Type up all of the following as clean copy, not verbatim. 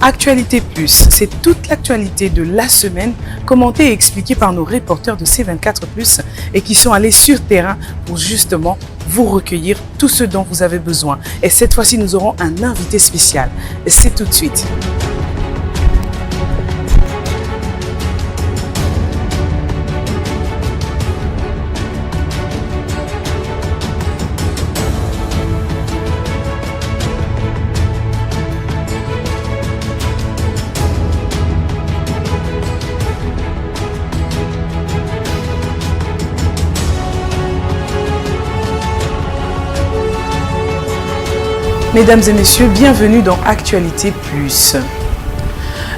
Actualité Plus, c'est toute l'actualité de la semaine commentée et expliquée par nos reporters de C24+, et qui sont allés sur terrain pour justement vous recueillir tout ce dont vous avez besoin. Et cette fois-ci, nous aurons un invité spécial. C'est tout de suite. Mesdames et messieurs, bienvenue dans Actualité Plus.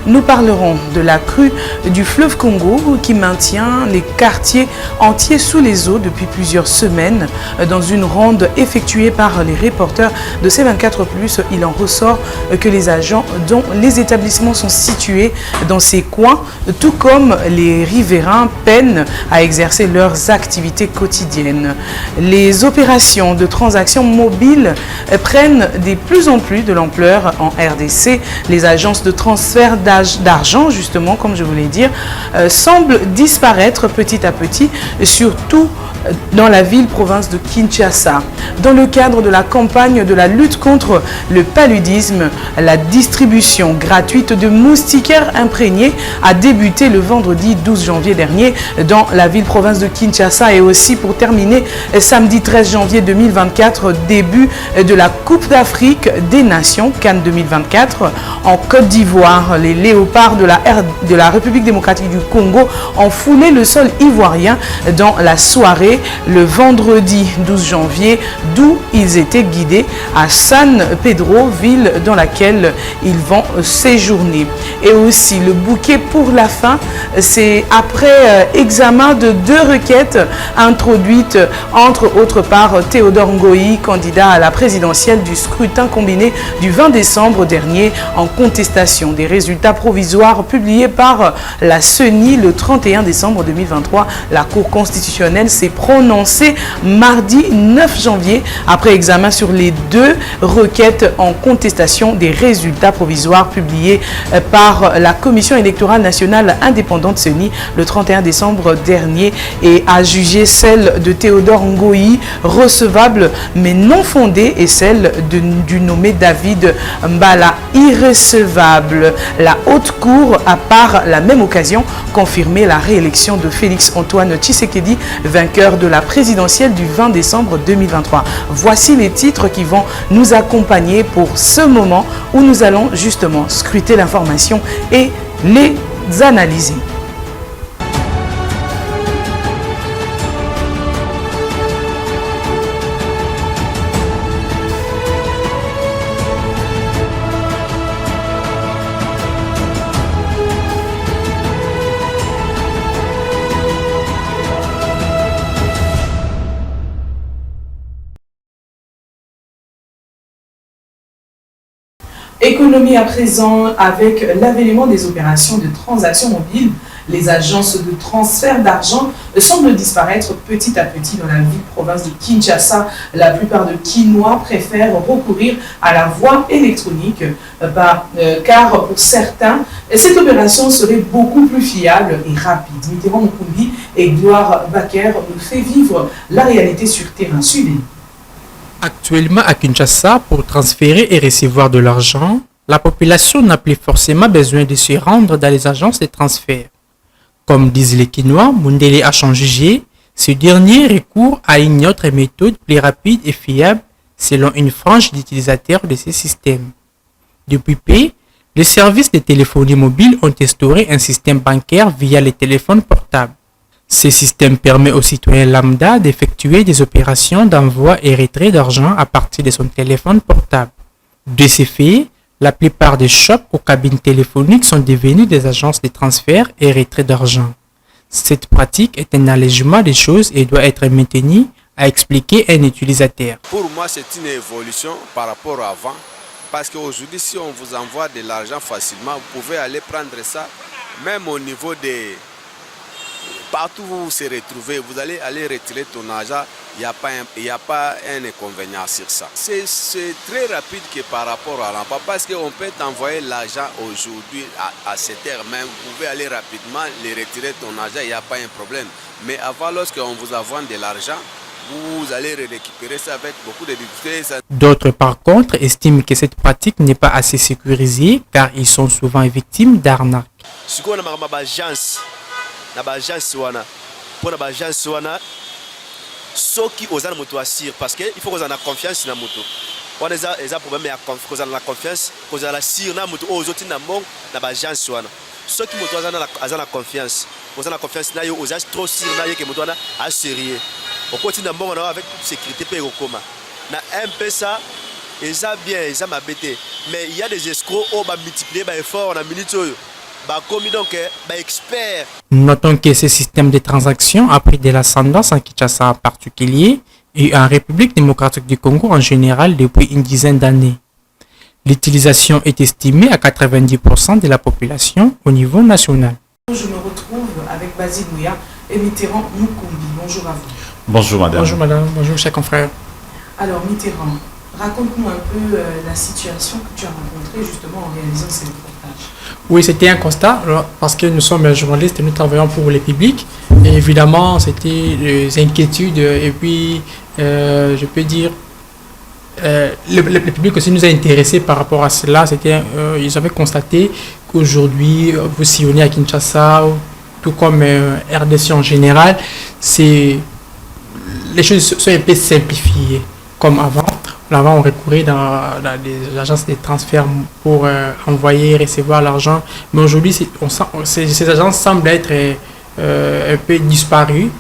Nous parlerons de la crue du fleuve Congo qui maintient les quartiers entiers sous les eaux depuis plusieurs semaines. Dans une ronde effectuée par les reporters de C24+, il en ressort que les agents dont les établissements sont situés dans ces coins, tout comme les riverains, peinent à exercer leurs activités quotidiennes. Les opérations de transactions mobiles prennent de plus en plus de l'ampleur en RDC. Les agences de transfert d'argent, justement, comme je voulais dire, semblent disparaître petit à petit, surtout dans la ville-province de Kinshasa. Dans le cadre de la campagne de la lutte contre le paludisme, la distribution gratuite de moustiquaires imprégnés a débuté le vendredi 12 janvier dernier dans la ville-province de Kinshasa, et aussi pour terminer samedi 13 janvier 2024, début de la Coupe d'Afrique des Nations CAN 2024 en Côte d'Ivoire. Les léopards de la République démocratique du Congo ont foulé le sol ivoirien dans la soirée le vendredi 12 janvier, d'où ils étaient guidés à San Pedro, ville dans laquelle ils vont séjourner. Et aussi le bouquet pour la fin, c'est après examen de 2 requêtes introduites entre autres par Théodore Ngoï, candidat à la présidentielle du scrutin combiné du 20 décembre dernier, en contestation des résultats provisoires publiés par la CENI le 31 décembre 2023. La Cour constitutionnelle s'est prononcée mardi 9 janvier après examen sur les 2 requêtes en contestation des résultats provisoires publiés par la Commission électorale nationale indépendante CENI le 31 décembre dernier, et a jugé celle de Théodore Ngoï recevable mais non fondée, et celle du nommé David Mbala irrecevable. La Haute Cour a par la même occasion confirmé la réélection de Félix Antoine Tshisekedi, vainqueur de la présidentielle du 20 décembre 2023. Voici les titres qui vont nous accompagner pour ce moment où nous allons justement scruter l'information et les analyser. Économie à présent, avec l'avènement des opérations de transactions mobiles, les agences de transfert d'argent semblent disparaître petit à petit dans la ville-province de Kinshasa. La plupart de Kinois préfèrent recourir à la voie électronique car pour certains, cette opération serait beaucoup plus fiable et rapide. Mitterrand Mukumbi et Gloire Baker nous fait vivre la réalité sur terrain. Suivez. Actuellement à Kinshasa, pour transférer et recevoir de l'argent, la population n'a plus forcément besoin de se rendre dans les agences de transfert. Comme disent les Kinois, Mundele a jugé, ce dernier recourt à une autre méthode plus rapide et fiable selon une frange d'utilisateurs de ces systèmes. Depuis peu, les services de téléphonie mobile ont instauré un système bancaire via les téléphones portables. Ce système permet aux citoyens lambda d'effectuer des opérations d'envoi et retrait d'argent à partir de son téléphone portable. De ce fait, la plupart des shops ou cabines téléphoniques sont devenues des agences de transfert et retrait d'argent. Cette pratique est un allègement des choses et doit être maintenue, a expliqué un utilisateur. Pour moi, c'est une évolution par rapport à avant, parce qu'aujourd'hui, si on vous envoie de l'argent facilement, vous pouvez aller prendre ça, même au niveau des... Partout où vous vous retrouvez, vous allez retirer ton argent il n'y a pas un inconvénient sur ça. C'est très rapide que par rapport à l'emploi, parce qu'on peut t'envoyer l'argent aujourd'hui à cette heure même. Vous pouvez aller rapidement, les retirer ton argent, il n'y a pas un problème. Mais avant, lorsqu'on vous envoie de l'argent, vous allez récupérer ça avec beaucoup de difficultés. D'autres, par contre, estiment que cette pratique n'est pas assez sécurisée car ils sont souvent victimes d'arnaques. Si on a une agence, ceux qui osent la moto assir parce qu'il faut qu'on ait confiance dans la moto. On a des problèmes qu'on a la confiance, qu'on a la sire dans la moto, aux autres dans l'agence. Ceux qui ont la confiance, on a la confiance, on a trop sire dans la moto à sérieux. On continue avec toute sécurité pour le coma. Un peu ça, ils ont bien, ils ont m'abêté. Mais il y a des escrocs qui ont multiplié les efforts en minute. Notons que ce système de transaction a pris de l'ascendance en Kinshasa en particulier et en République démocratique du Congo en général depuis une dizaine d'années. L'utilisation est estimée à 90% de la population au niveau national. Je me retrouve avec Basile Mouya et Mitterrand Mukumbi. Bonjour à vous. Bonjour madame. Bonjour madame, bonjour chers confrères. Alors Mitterrand, raconte-nous un peu la situation que tu as rencontrée justement en réalisant ces reportages. Oui, c'était un constat parce que nous sommes journalistes et nous travaillons pour le public. Et évidemment, c'était des inquiétudes et puis, je peux dire, le public aussi nous a intéressés par rapport à cela. Ils avaient constaté qu'aujourd'hui, vous sillonnez à Kinshasa, tout comme RDC en général, les choses sont un peu simplifiées comme avant. Avant, on recourait dans des agences de transfert pour envoyer et recevoir l'argent. Mais aujourd'hui, ces agences semblent être un peu disparues.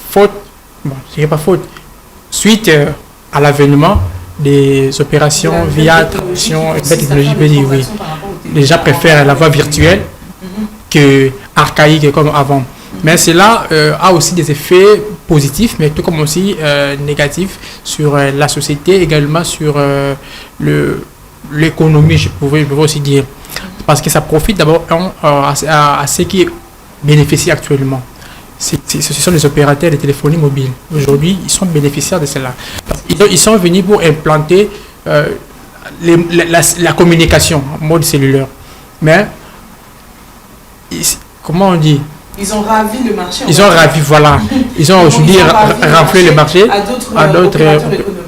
Faute, bon, je dirais pas faute, suite à l'avènement des opérations via traduction, la technologie, oui. Les gens préfèrent la voie virtuelle que archaïque comme avant. Mais cela a aussi des effets positifs, mais tout comme aussi négatifs sur la société, également sur l'économie, je pourrais aussi dire. Parce que ça profite d'abord à ceux qui bénéficient actuellement. Ce sont les opérateurs de téléphonie mobile. Aujourd'hui, ils sont bénéficiaires de cela. Ils sont venus pour implanter la communication en mode cellulaire. Mais, comment on dit ? Ils ont ravi le marché. Ils ont ravi, voilà. Ils ont aujourd'hui rempli le marché à d'autres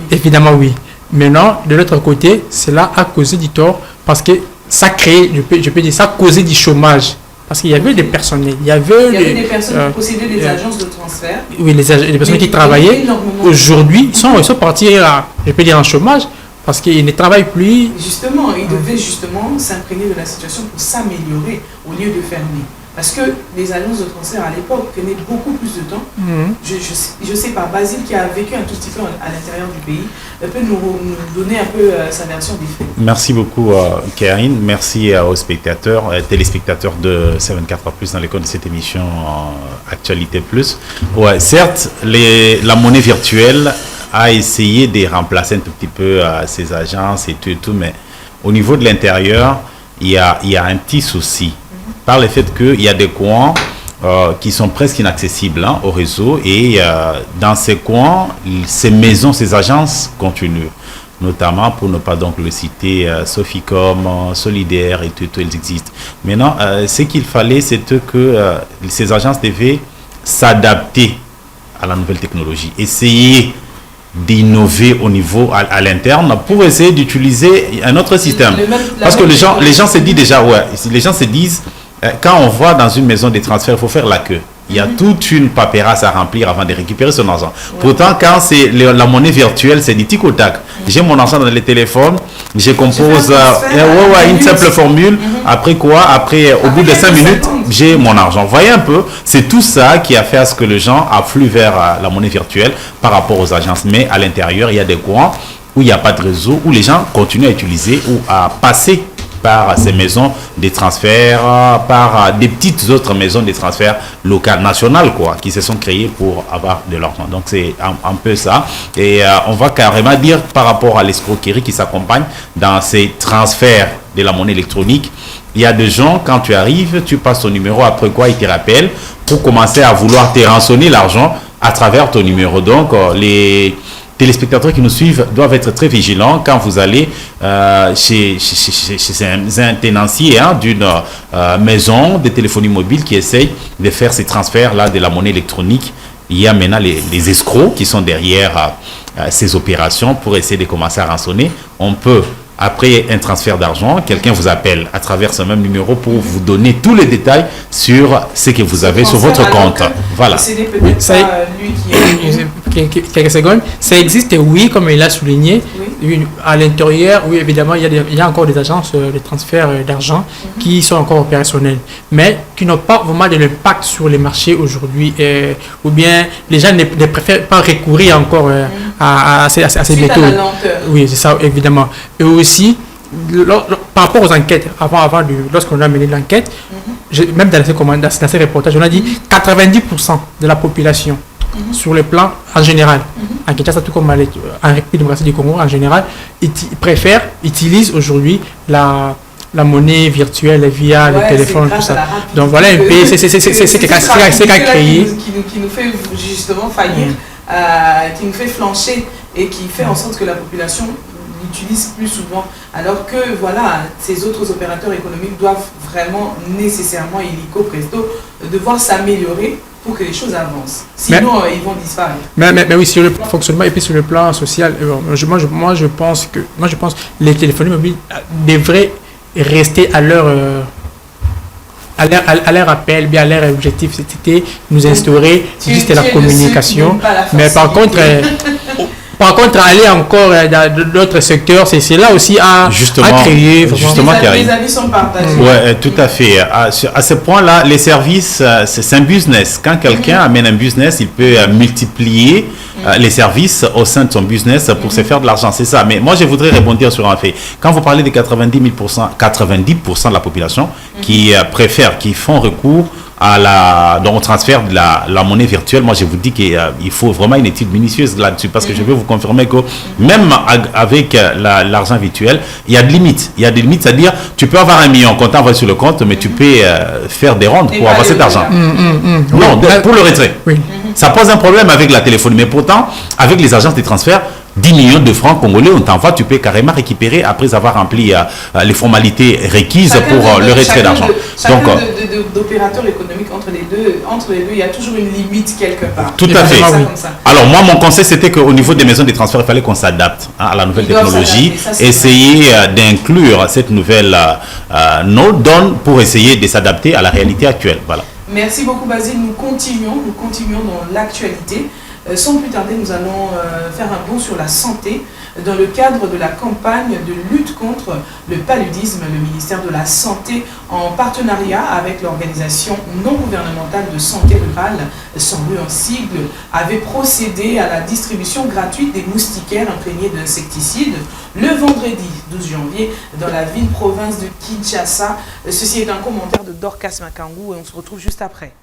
évidemment, oui. Maintenant, de l'autre côté, cela a causé du tort parce que ça crée, je peux dire, ça a causé du chômage. Parce qu'il y avait des personnels. Il y avait des personnes qui possédaient des agences de transfert. Oui, les personnes qui travaillaient. Aujourd'hui, ils sont partis là, je peux dire, en chômage parce qu'ils ne travaillent plus. Justement, ils devaient justement s'imprégner de la situation pour s'améliorer au lieu de fermer. Parce que les agences de transfert à l'époque prenaient beaucoup plus de temps. Je sais pas, Basile qui a vécu un tout petit peu à l'intérieur du pays, peut nous donner un peu sa version des faits. Merci beaucoup Karine, merci aux spectateurs, téléspectateurs de 74 Plus dans le cadre de cette émission Actualité Plus. Ouais, certes, la monnaie virtuelle a essayé de remplacer un tout petit peu ces agences et tout, mais au niveau de l'intérieur, il y a un petit souci. Par le fait qu'il y a des coins qui sont presque inaccessibles au réseau et dans ces coins, ces maisons, ces agences continuent, notamment pour ne pas donc le citer, Soficom, Solidaire et tout, elles existent. Maintenant, ce qu'il fallait, c'était que ces agences devaient s'adapter à la nouvelle technologie, essayer d'innover au niveau à l'interne pour essayer d'utiliser un autre système. Parce que les gens se disent déjà, les gens se disent, quand on va dans une maison de transfert, il faut faire la queue. Il y a toute une paperasse à remplir avant de récupérer son argent. Pourtant, quand c'est la monnaie virtuelle, c'est du tic au tac. J'ai mon argent dans le téléphone, je compose une simple formule. Après quoi? Au bout de 5 minutes, j'ai mon argent. Vous voyez un peu, c'est tout ça qui a fait à ce que les gens affluent vers la monnaie virtuelle par rapport aux agences. Mais à l'intérieur, il y a des coins où il n'y a pas de réseau, où les gens continuent à utiliser ou à passer par ces maisons de transfert, par des petites autres maisons de transfert locales, nationales, qui se sont créées pour avoir de l'argent. Donc c'est un peu ça. Et on va carrément dire par rapport à l'escroquerie qui s'accompagne dans ces transferts de la monnaie électronique. Il y a des gens, quand tu arrives, tu passes ton numéro, après quoi ils te rappellent pour commencer à vouloir te rançonner l'argent à travers ton numéro. Donc, les téléspectateurs qui nous suivent doivent être très vigilants quand vous allez chez un tenancier d'une maison de téléphonie mobile qui essaye de faire ces transferts-là de la monnaie électronique. Il y a maintenant les escrocs qui sont derrière ces opérations pour essayer de commencer à rançonner. On peut, après un transfert d'argent, quelqu'un vous appelle à travers ce même numéro pour vous donner tous les détails sur ce que vous avez sur votre compte. Voilà. Oui, ça, lui quelques secondes. Ça existe, oui, comme il l'a souligné. Oui. À l'intérieur, oui, évidemment, il y a encore des agences de transfert d'argent qui sont encore opérationnelles, mais qui n'ont pas vraiment de l'impact sur les marchés aujourd'hui. Ou bien les gens ne préfèrent pas recourir encore à ces méthodes. Oui, c'est ça, évidemment. Et aussi, par rapport aux enquêtes, lorsqu'on a mené l'enquête, même dans ces reportages, on a dit 90% de la population, sur le plan en général, en Kinshasa, tout comme en République démocratique du Congo en général, utilisent aujourd'hui la monnaie virtuelle via le téléphone, tout ça. Donc voilà un peu, c'est qu'a créé. Qui nous fait justement faillir, qui nous fait flancher et qui fait en sorte que la population l'utilise plus souvent, alors que voilà, ces autres opérateurs économiques doivent vraiment nécessairement, illico presto, devoir s'améliorer pour que les choses avancent. Sinon, ils vont disparaître. Mais oui, sur le plan fonctionnement et puis sur le plan social, moi je pense que les téléphones mobiles devraient rester à leur appel, bien à leur objectif, c'était nous instaurer juste la communication. Mais par contre, aller encore dans d'autres secteurs, c'est là aussi à créer. Justement, les avis sont partagés. Oui, tout à fait. À ce point-là, les services, c'est un business. Quand quelqu'un amène un business, il peut multiplier les services au sein de son business pour se faire de l'argent. C'est ça. Mais moi, je voudrais rebondir sur un fait. Quand vous parlez de 90% de la population qui préfèrent, qui font recours au transfert de la monnaie virtuelle, moi je vous dis qu'il faut vraiment une étude minutieuse là-dessus, parce que je veux vous confirmer que même avec l'argent virtuel, il y a des limites. Il y a des limites, c'est-à-dire tu peux avoir 1 million qu'on t'envoie sur le compte, mais tu peux faire des rondes pour avoir cet argent. Non, pour le retrait. Ça pose un problème avec la téléphonie, mais pourtant, avec les agences de transfert, 10 millions de francs congolais, on t'envoie, tu peux carrément récupérer après avoir rempli les formalités requises pour le retrait d'argent. Donc, d'opérateurs économiques entre les deux, il y a toujours une limite quelque part. Tout à fait. Alors moi, mon conseil, c'était qu'au niveau des maisons de transfert, il fallait qu'on s'adapte à la nouvelle technologie, essayer d'inclure cette nouvelle donne pour essayer de s'adapter à la réalité actuelle. Voilà. Merci beaucoup Basile, nous continuons dans l'actualité. Sans plus tarder, nous allons faire un bond sur la santé dans le cadre de la campagne de lutte contre le paludisme. Le ministère de la Santé, en partenariat avec l'organisation non gouvernementale de santé rurale, sans rue en sigle, avait procédé à la distribution gratuite des moustiquaires imprégnés d'insecticides le vendredi 12 janvier dans la ville-province de Kinshasa. Ceci est un commentaire de Dorcas Makangou et on se retrouve juste après.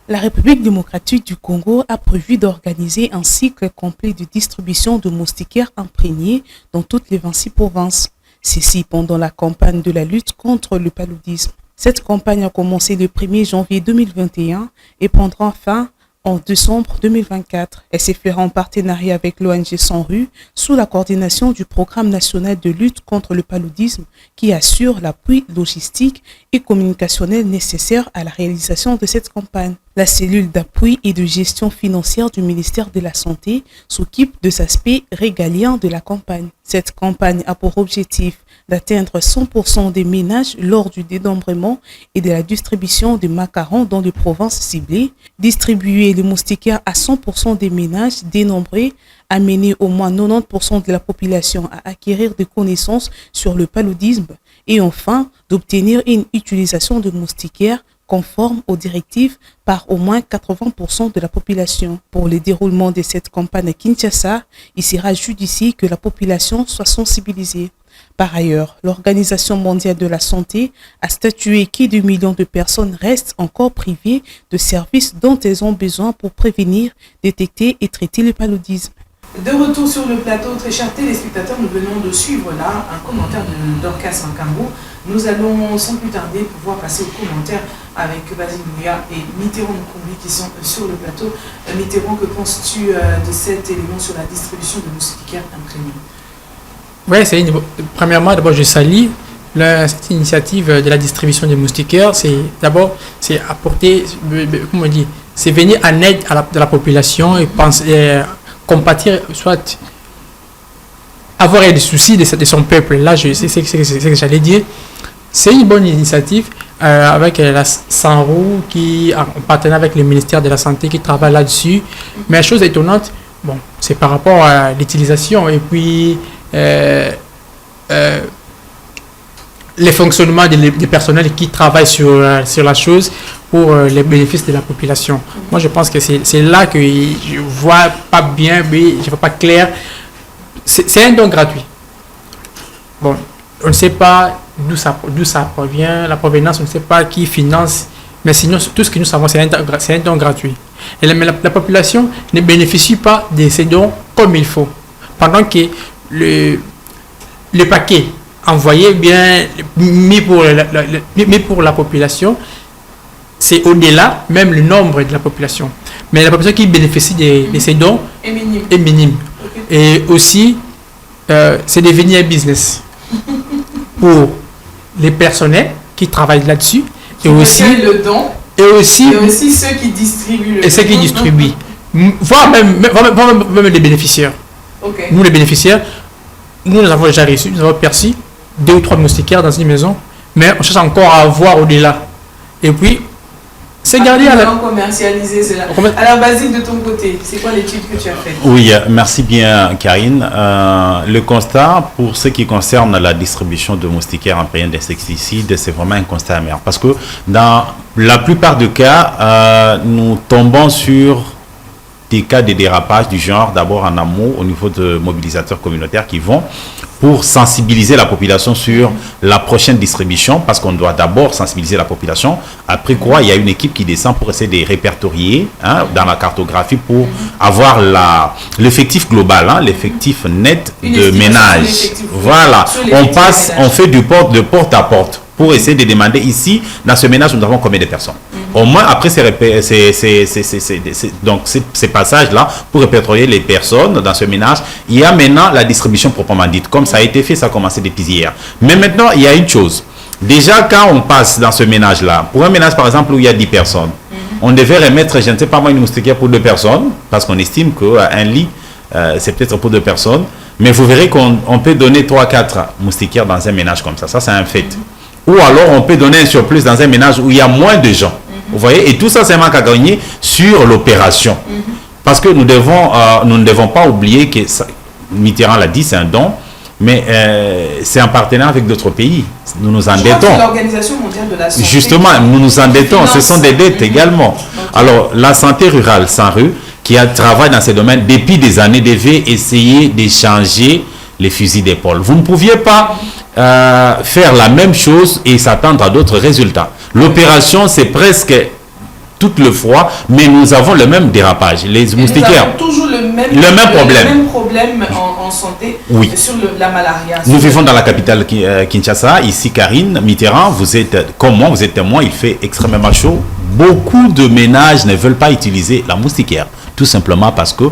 La République démocratique du Congo a prévu d'organiser un cycle complet de distribution de moustiquaires imprégnés dans toutes les 26 provinces. Ceci pendant la campagne de la lutte contre le paludisme. Cette campagne a commencé le 1er janvier 2021 et prendra fin en décembre 2024. Elle s'est faite en partenariat avec l'ONG Sans Rue sous la coordination du Programme national de lutte contre le paludisme qui assure l'appui logistique et communicationnel nécessaire à la réalisation de cette campagne. La cellule d'appui et de gestion financière du ministère de la Santé s'occupe de l'aspect régalien de la campagne. Cette campagne a pour objectif d'atteindre 100% des ménages lors du dénombrement et de la distribution des macarons dans les provinces ciblées, distribuer les moustiquaires à 100% des ménages dénombrés, amener au moins 90% de la population à acquérir des connaissances sur le paludisme et enfin d'obtenir une utilisation de moustiquaires conforme aux directives par au moins 80% de la population. Pour le déroulement de cette campagne à Kinshasa, il sera judicieux que la population soit sensibilisée. Par ailleurs, l'Organisation mondiale de la santé a statué que 2 millions de personnes restent encore privées de services dont elles ont besoin pour prévenir, détecter et traiter le paludisme. De retour sur le plateau, très chers téléspectateurs, nous venons de suivre là un commentaire de Dorcas Makangou. Nous allons sans plus tarder pouvoir passer au commentaire avec Basile Mouya et Mitterrand Nkombi qui sont sur le plateau. Mitterrand, que penses-tu de cet élément sur la distribution de moustiquaires imprégnés? Oui, premièrement, d'abord, je salue cette initiative de la distribution des moustiquaires. C'est apporter, comment on dit, c'est venir en aide de la population et compatir, soit avoir des soucis de son peuple. Là, c'est ce que j'allais dire. C'est une bonne initiative avec la Sanrou qui, en partenariat avec le ministère de la Santé, qui travaille là-dessus. Mais la chose étonnante, bon, c'est par rapport à l'utilisation et puis les fonctionnements des personnels qui travaillent sur la chose pour les bénéfices de la population. Moi, je pense que c'est là que je vois pas bien, mais je vois pas clair. C'est un don gratuit. Bon, on ne sait pas d'où ça provient, la provenance, on ne sait pas qui finance, mais sinon, tout ce que nous savons, c'est un don gratuit. Et la population ne bénéficie pas de ces dons comme il faut. Pendant que le paquet envoyé, bien mis pour la population, c'est au-delà, même le nombre de la population. Mais la population qui bénéficie de ces dons est minime. Et aussi, c'est devenu un business pour les personnels qui travaillent là-dessus et aussi le don et aussi ceux qui distribuent voire même les bénéficiaires. Okay. Nous les bénéficiaires, nous avons déjà reçu, nous avons perçu 2 ou 3 moustiquaires dans une maison, mais on cherche encore à voir au-delà. Et puis c'est gardé à la commercialiser cela. Alors Basile, de ton côté, c'est quoi l'étude que tu as faite? Oui, merci bien Karine. Le constat pour ce qui concerne la distribution de moustiquaires imprégnés d'insecticides, c'est vraiment un constat amer. Parce que dans la plupart des cas, nous tombons sur des cas de dérapage du genre, d'abord en amont au niveau de mobilisateurs communautaires qui vont pour sensibiliser la population sur la prochaine distribution, parce qu'on doit d'abord sensibiliser la population, après quoi il y a une équipe qui descend pour essayer de répertorier dans la cartographie pour avoir l'effectif global, l'effectif net de ménage. Voilà, on fait du de porte à porte pour essayer de demander ici, dans ce ménage, nous avons combien de personnes. Au moins, après ces passages-là, pour répertorier les personnes dans ce ménage, il y a maintenant la distribution proprement dite. Comme ça a été fait, ça a commencé depuis hier. Mais maintenant, il y a une chose. Déjà, quand on passe dans ce ménage-là, pour un ménage, par exemple, où il y a 10 personnes, on devait remettre, je ne sais pas moi, une moustiquaire pour 2 personnes, parce qu'on estime qu'un lit, c'est peut-être pour 2 personnes. Mais vous verrez qu'on peut donner 3-4 moustiquaires dans un ménage comme ça. Ça, c'est un fait. Ou alors, on peut donner un surplus dans un ménage où il y a moins de gens. Vous voyez, et tout ça, c'est manque à gagner sur l'opération. Parce que nous ne devons pas oublier que, Mitterrand l'a dit, c'est un don, mais c'est un partenaire avec d'autres pays. Nous nous endettons. L'Organisation mondiale de la santé. Justement, nous nous endettons. Ce sont des dettes également. Alors, la santé rurale, Sanru, qui travaille dans ces domaines depuis des années, devait essayer d'échanger les fusils d'épaule. Vous ne pouviez pas faire la même chose et s'attendre à d'autres résultats. L'opération, c'est presque tout le fois, mais nous avons le même dérapage. Les moustiquaires, nous avons toujours le même problème en santé sur la malaria. Nous vivons dans la capitale Kinshasa. Ici, Karine, Mitterrand, vous êtes comme moi, vous êtes témoin, il fait extrêmement chaud. Beaucoup de ménages ne veulent pas utiliser la moustiquaire, tout simplement parce que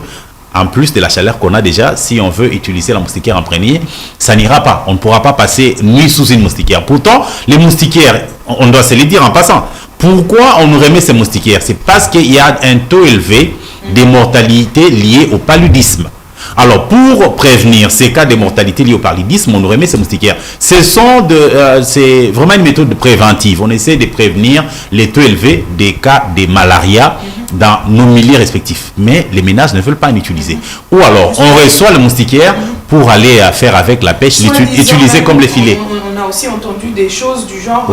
en plus de la chaleur qu'on a déjà, si on veut utiliser la moustiquaire imprégnée, ça n'ira pas. On ne pourra pas passer nuit sous une moustiquaire. Pourtant, les moustiquaires, on doit se les dire en passant. Pourquoi on nous remet ces moustiquaires? C'est parce qu'il y a un taux élevé de mortalité liée au paludisme. Alors, pour prévenir ces cas de mortalité liés au paludisme, on nous remet ces moustiquaires. C'est vraiment une méthode préventive. On essaie de prévenir les taux élevés des cas de malaria dans nos milieux respectifs. Mais les ménages ne veulent pas en utiliser. Ou alors, on reçoit le moustiquaire pour aller faire avec la pêche, l'utiliser comme les filets. On a aussi entendu des choses du genre...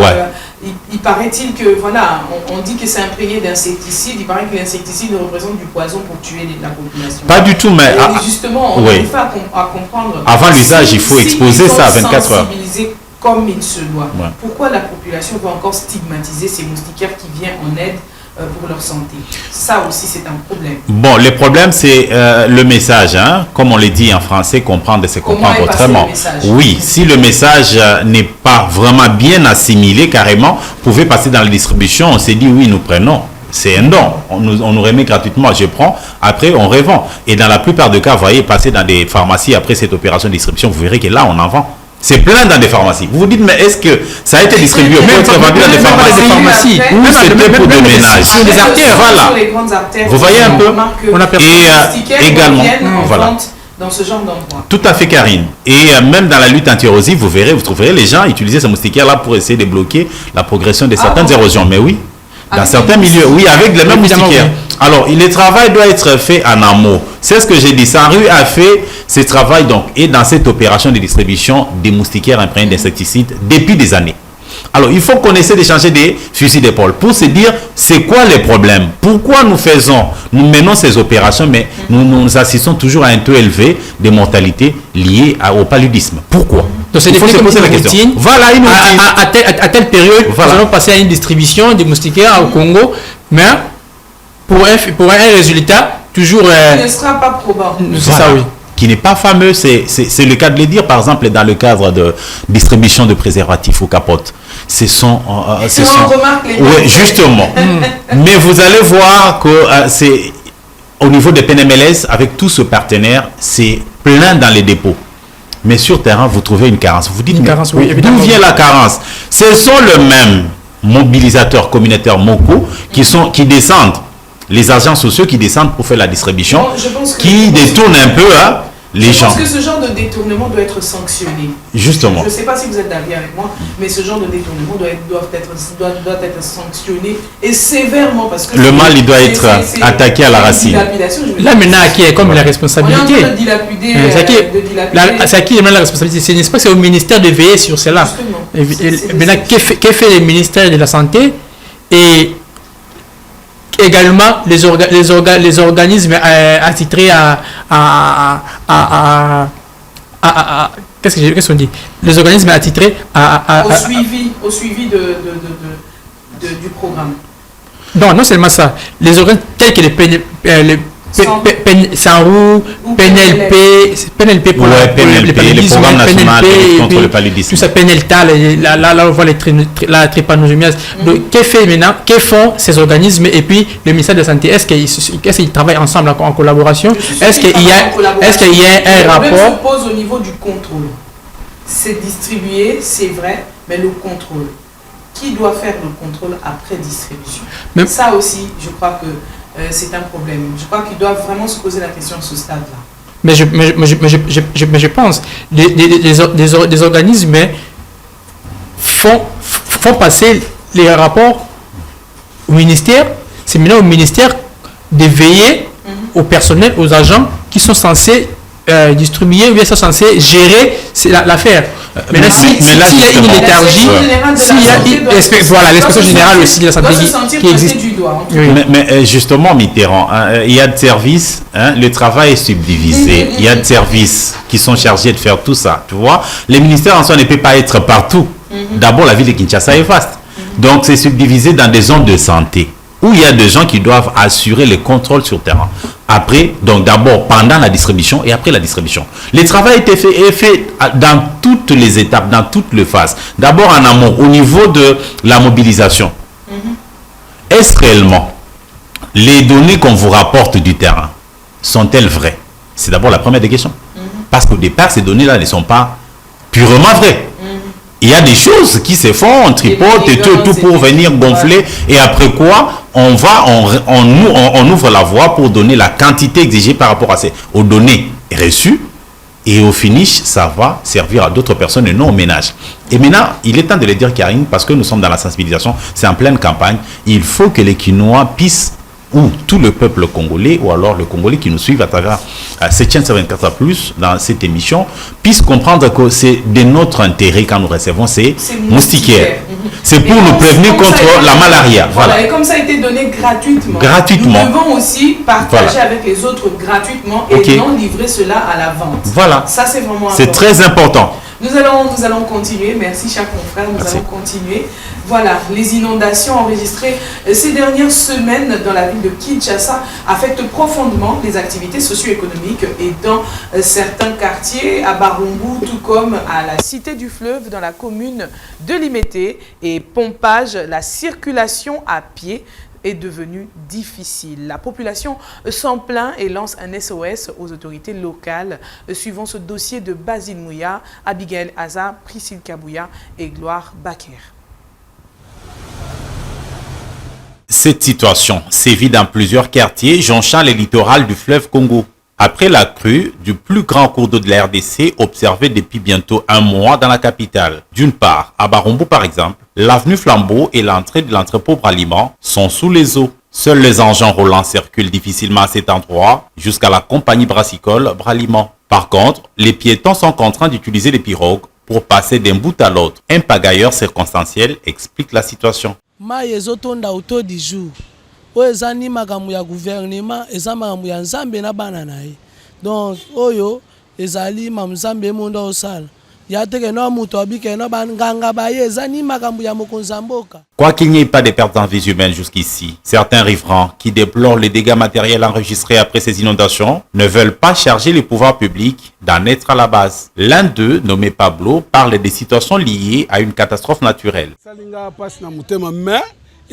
Il paraît-il que, voilà, on dit que c'est imprégné d'insecticides. Il paraît que l'insecticide représente du poison pour tuer la population. Pas du tout, mais... justement, on n'arrive pas à comprendre... Avant l'usage, il faut exposer ça à 24 heures. Comme il se doit. Pourquoi la population va encore stigmatiser ces moustiquaires qui viennent en aide pour leur santé. Ça aussi, c'est un problème. Bon, le problème, c'est le message. Hein? Comme on le dit en français, comprendre, c'est comprendre autrement. Oui, si le message n'est pas vraiment bien assimilé, carrément, vous pouvez passer dans la distribution, on s'est dit, oui, nous prenons. C'est un don. On nous remet gratuitement, je prends, après on revend. Et dans la plupart des cas, vous voyez, passer dans des pharmacies après cette opération de distribution, vous verrez que là, on en vend. C'est plein dans des pharmacies. Vous vous dites, mais est-ce que ça a été distribué ou être vendu dans des pharmacies ou c'était pour des ménages? Des artères, voilà. Vous voyez un peu? Et également, voilà. Dans ce genre d'endroit. Tout à fait, Karine. Et même dans la lutte anti-érosive, vous verrez, vous trouverez les gens utiliser ce moustiquaire-là pour essayer de bloquer la progression de certaines érosions. Mais oui. Dans certains milieux, oui, avec les mêmes moustiquaires. Alors, le travail doit être fait en amont. C'est ce que j'ai dit. Saint-Rue a fait ce travail, donc, et dans cette opération de distribution des moustiquaires imprégnés d'insecticides depuis des années. Alors, il faut qu'on essaie d'échanger des fusils d'épaule pour se dire c'est quoi les problèmes, pourquoi nous menons ces opérations, mais nous assistons toujours à un taux élevé de mortalité lié au paludisme. Pourquoi? Donc, c'est des poser la question. Voilà, une à telle période, nous allons passer à une distribution des moustiquaires au Congo, mais pour un résultat toujours. Il ne sera pas probable. C'est ça, oui. Qui n'est pas fameux, c'est le cas de le dire, par exemple, dans le cadre de distribution de préservatifs ou capotes. Ce sont oui, justement. Mais vous allez voir que c'est au niveau des PNMLS, avec tout ce partenaire, c'est plein dans les dépôts. Mais sur terrain, vous trouvez une carence. Vous dites, d'où vient la carence? Ce sont les mêmes mobilisateurs communautaires locaux qui descendent, les agents sociaux qui descendent pour faire la distribution, qui détournent un peu les gens. Je pense que ce genre de détournement doit être sanctionné. Justement. Je ne sais pas si vous êtes d'accord avec moi, mais ce genre de détournement doit être sanctionné et sévèrement parce que le mal, il doit être attaqué à la racine. Là maintenant, qui est comme la responsabilité? On est en train de dilapider. C'est à qui est la responsabilité? N'est-ce pas que c'est au ministère de veiller sur cela? Maintenant, qu'est fait le ministère de la Santé et également les organismes attitrés qu'est-ce qu'on dit? Les organismes attitrés au suivi du programme. Non seulement ça. Les organismes tels que les Sanrou, PNLP pour le programme national contre le paludisme. Tout ça, PNLTA, là on voit la trypanosomiase. Donc, que font ces organismes et puis le ministère de la Santé? Est-ce qu'ils travaillent ensemble en collaboration? Est-ce qu'il y a un rapport? Le problème se pose au niveau du contrôle. C'est distribué, c'est vrai, mais le contrôle. Qui doit faire le contrôle après distribution? Ça aussi, je crois que c'est un problème. Je crois qu'ils doivent vraiment se poser la question à ce stade-là. Mais je pense des organismes font passer les rapports au ministère. C'est maintenant au ministère de veiller au personnel, aux agents qui sont censés distribuer ou bien sont censés gérer l'affaire. Maintenant, s'il y a une léthargie, voilà, l'inspection générale aussi de la santé qui existe. Mais justement, Mitterrand, il y a des services, le travail est subdivisé. Il y a des services qui sont chargés de faire tout ça. Tu vois, les ministères en soi ne peuvent pas être partout. D'abord, la ville de Kinshasa est vaste. Donc, c'est subdivisé dans des zones de santé où il y a des gens qui doivent assurer le contrôle sur terrain. Après, donc d'abord pendant la distribution et après la distribution. Le travail est fait dans toutes les étapes, dans toutes les phases. D'abord en amont, au niveau de la mobilisation. Est-ce réellement les données qu'on vous rapporte du terrain sont-elles vraies? C'est d'abord la première des questions. Parce qu'au départ, ces données-là ne sont pas purement vraies. Il y a des choses qui se font, on tripote et tout pour venir gonfler. Et après quoi, on ouvre la voie pour donner la quantité exigée par rapport aux données reçues. Et au finish, ça va servir à d'autres personnes et non aux ménages. Et maintenant, il est temps de le dire, Karine, parce que nous sommes dans la sensibilisation, c'est en pleine campagne. Il faut que les Kinois puissent, ou tout le peuple congolais, ou alors le Congolais qui nous suivent à travers cette chaîne 24 plus dans cette émission, puissent comprendre que c'est de notre intérêt quand nous recevons ces moustiquaires. C'est pour nous prévenir contre la malaria. Voilà. Et comme ça a été donné gratuitement, nous devons aussi partager avec les autres gratuitement et non livrer cela à la vente. Voilà. Ça, c'est vraiment important. C'est très important. Nous allons continuer. Merci, chers confrères. Nous allons continuer. Voilà, les inondations enregistrées ces dernières semaines dans la ville de Kinshasa affectent profondément les activités socio-économiques et dans certains quartiers, à Barumbu, tout comme à la Cité du Fleuve, dans la commune de Limete et Pompage, la circulation à pied est devenue difficile. La population s'en plaint et lance un SOS aux autorités locales. Suivant ce dossier de Basile Mouya, Abigail Aza, Priscille Kabouya et Gloire Baker. Cette situation sévit dans plusieurs quartiers jonchant les littorales du fleuve Congo. Après la crue du plus grand cours d'eau de la RDC observé depuis bientôt un mois dans la capitale. D'une part, à Barumbu par exemple, l'avenue Flambeau et l'entrée de l'entrepôt Braliment sont sous les eaux. Seuls les engins roulants circulent difficilement à cet endroit jusqu'à la compagnie brassicole Braliment. Par contre, les piétons sont contraints d'utiliser les pirogues pour passer d'un bout à l'autre. Un pagailleur circonstanciel explique la situation. Oezani makambo ya gouvernement eza makambo ya nzambe na bana na ye donc oyo ezali mamzambe mondo osala ya teke no muto abike no banganga ba ye ezani makambo ya mokonzi mboka. Quoi qu'il n'y ait pas de pertes en vies humaines jusqu'ici, certains riverains qui déplorent les dégâts matériels enregistrés après ces inondations ne veulent pas charger les pouvoirs publics d'en être à la base. L'un d'eux, nommé Pablo, parle des situations liées à une catastrophe naturelle.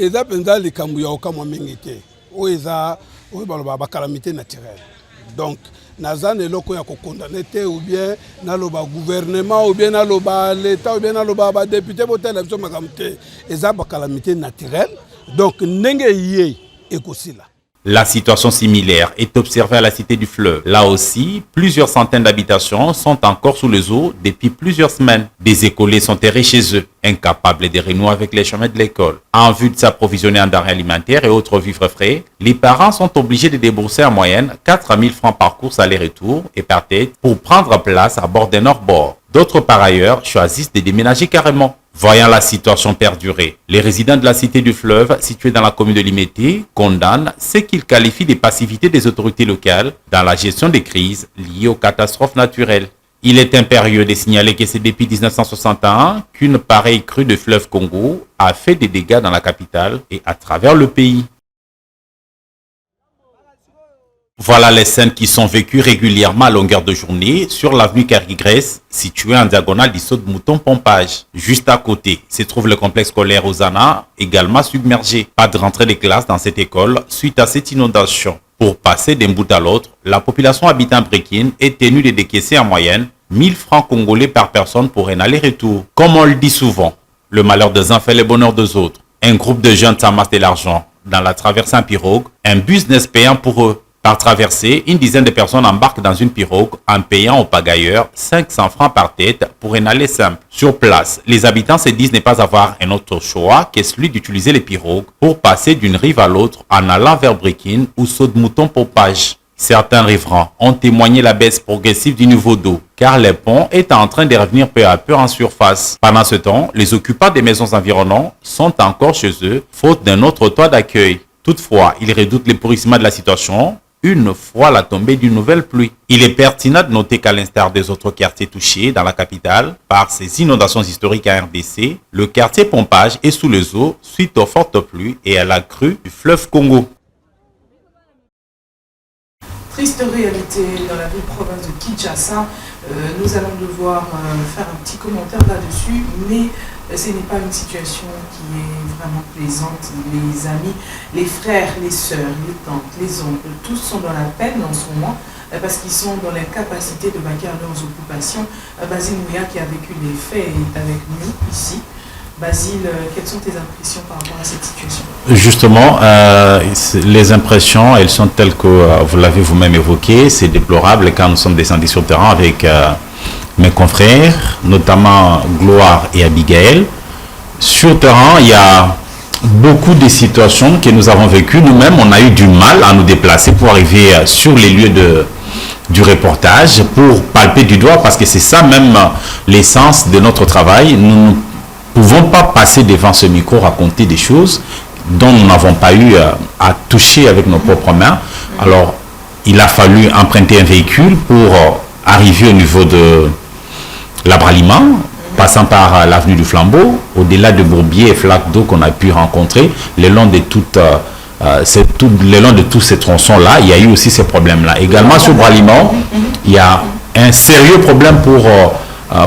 Eza penza likambu ya okamwa mingi te o eza o baloba ba calamité naturelle donc nazane eloko ya kokondane te ou bien naloba gouvernement ou bien naloba l'état ou bien naloba ba député botel biso makambo te eza ba calamité naturelle donc ndenge yé ekosila. La situation similaire est observée à la Cité du Fleuve. Là aussi, plusieurs centaines d'habitations sont encore sous les eaux depuis plusieurs semaines. Des écoliers sont terrés chez eux, incapables de renouer avec les chemins de l'école. En vue de s'approvisionner en denrées alimentaires et autres vivres frais, les parents sont obligés de débourser en moyenne 4 000 francs par course aller-retour et par tête pour prendre place à bord d'un hors-bord. D'autres, par ailleurs, choisissent de déménager carrément. Voyant la situation perdurer, les résidents de la Cité du Fleuve, située dans la commune de Limete, condamnent ce qu'ils qualifient de passivité des autorités locales dans la gestion des crises liées aux catastrophes naturelles. Il est impérieux de signaler que c'est depuis 1961 qu'une pareille crue de fleuve Congo a fait des dégâts dans la capitale et à travers le pays. Voilà les scènes qui sont vécues régulièrement à longueur de journée sur l'avenue Carigres, située en diagonale du saut de Mouton Pompage. Juste à côté se trouve le complexe scolaire Osana, également submergé. Pas de rentrée des classes dans cette école suite à cette inondation. Pour passer d'un bout à l'autre, la population habitant Brekin est tenue de décaisser en moyenne 1000 francs congolais par personne pour un aller-retour. Comme on le dit souvent, le malheur des uns fait le bonheur des autres. Un groupe de jeunes s'amasse de l'argent dans la traversée en pirogue, un business payant pour eux. Par traversée, une dizaine de personnes embarquent dans une pirogue en payant au pagailleur 500 francs par tête pour un aller simple. Sur place, les habitants se disent ne pas avoir un autre choix que celui d'utiliser les pirogues pour passer d'une rive à l'autre en allant vers Brekin ou saut de Mouton Pompage. Certains riverains ont témoigné la baisse progressive du niveau d'eau, car le pont est en train de revenir peu à peu en surface. Pendant ce temps, les occupants des maisons environnantes sont encore chez eux, faute d'un autre toit d'accueil. Toutefois, ils redoutent le pourrissement de la situation une fois la tombée d'une nouvelle pluie. Il est pertinent de noter qu'à l'instar des autres quartiers touchés dans la capitale par ces inondations historiques à RDC, le quartier Pompage est sous les eaux suite aux fortes pluies et à la crue du fleuve Congo. Triste réalité dans la ville province de Kinshasa. Nous allons devoir faire un petit commentaire là-dessus, mais ce n'est pas une situation qui est vraiment plaisante. Les amis, les frères, les sœurs, les tantes, les oncles, tous sont dans la peine en ce moment parce qu'ils sont dans l'incapacité de vaquer à leurs occupations. Basile Mouya, qui a vécu les faits, est avec nous ici. Basile, quelles sont tes impressions par rapport à cette situation? Justement, les impressions, elles sont telles que vous l'avez vous-même évoqué. C'est déplorable quand nous sommes descendus sur le terrain avec mes confrères, notamment Gloire et Abigail. Sur le terrain, il y a beaucoup de situations que nous avons vécues. Nous-mêmes, on a eu du mal à nous déplacer pour arriver sur les lieux du reportage, pour palper du doigt, parce que c'est ça même l'essence de notre travail. Nous ne pouvons pas passer devant ce micro, raconter des choses dont nous n'avons pas eu à toucher avec nos propres mains. Alors, il a fallu emprunter un véhicule pour arriver au niveau de Labralima, passant par l'avenue du Flambeau, au-delà de Bourbier et flaques d'eau qu'on a pu rencontrer, le long de le long de tous ces tronçons-là, il y a eu aussi ces problèmes-là. Également sur Bralima, il y a un sérieux problème pour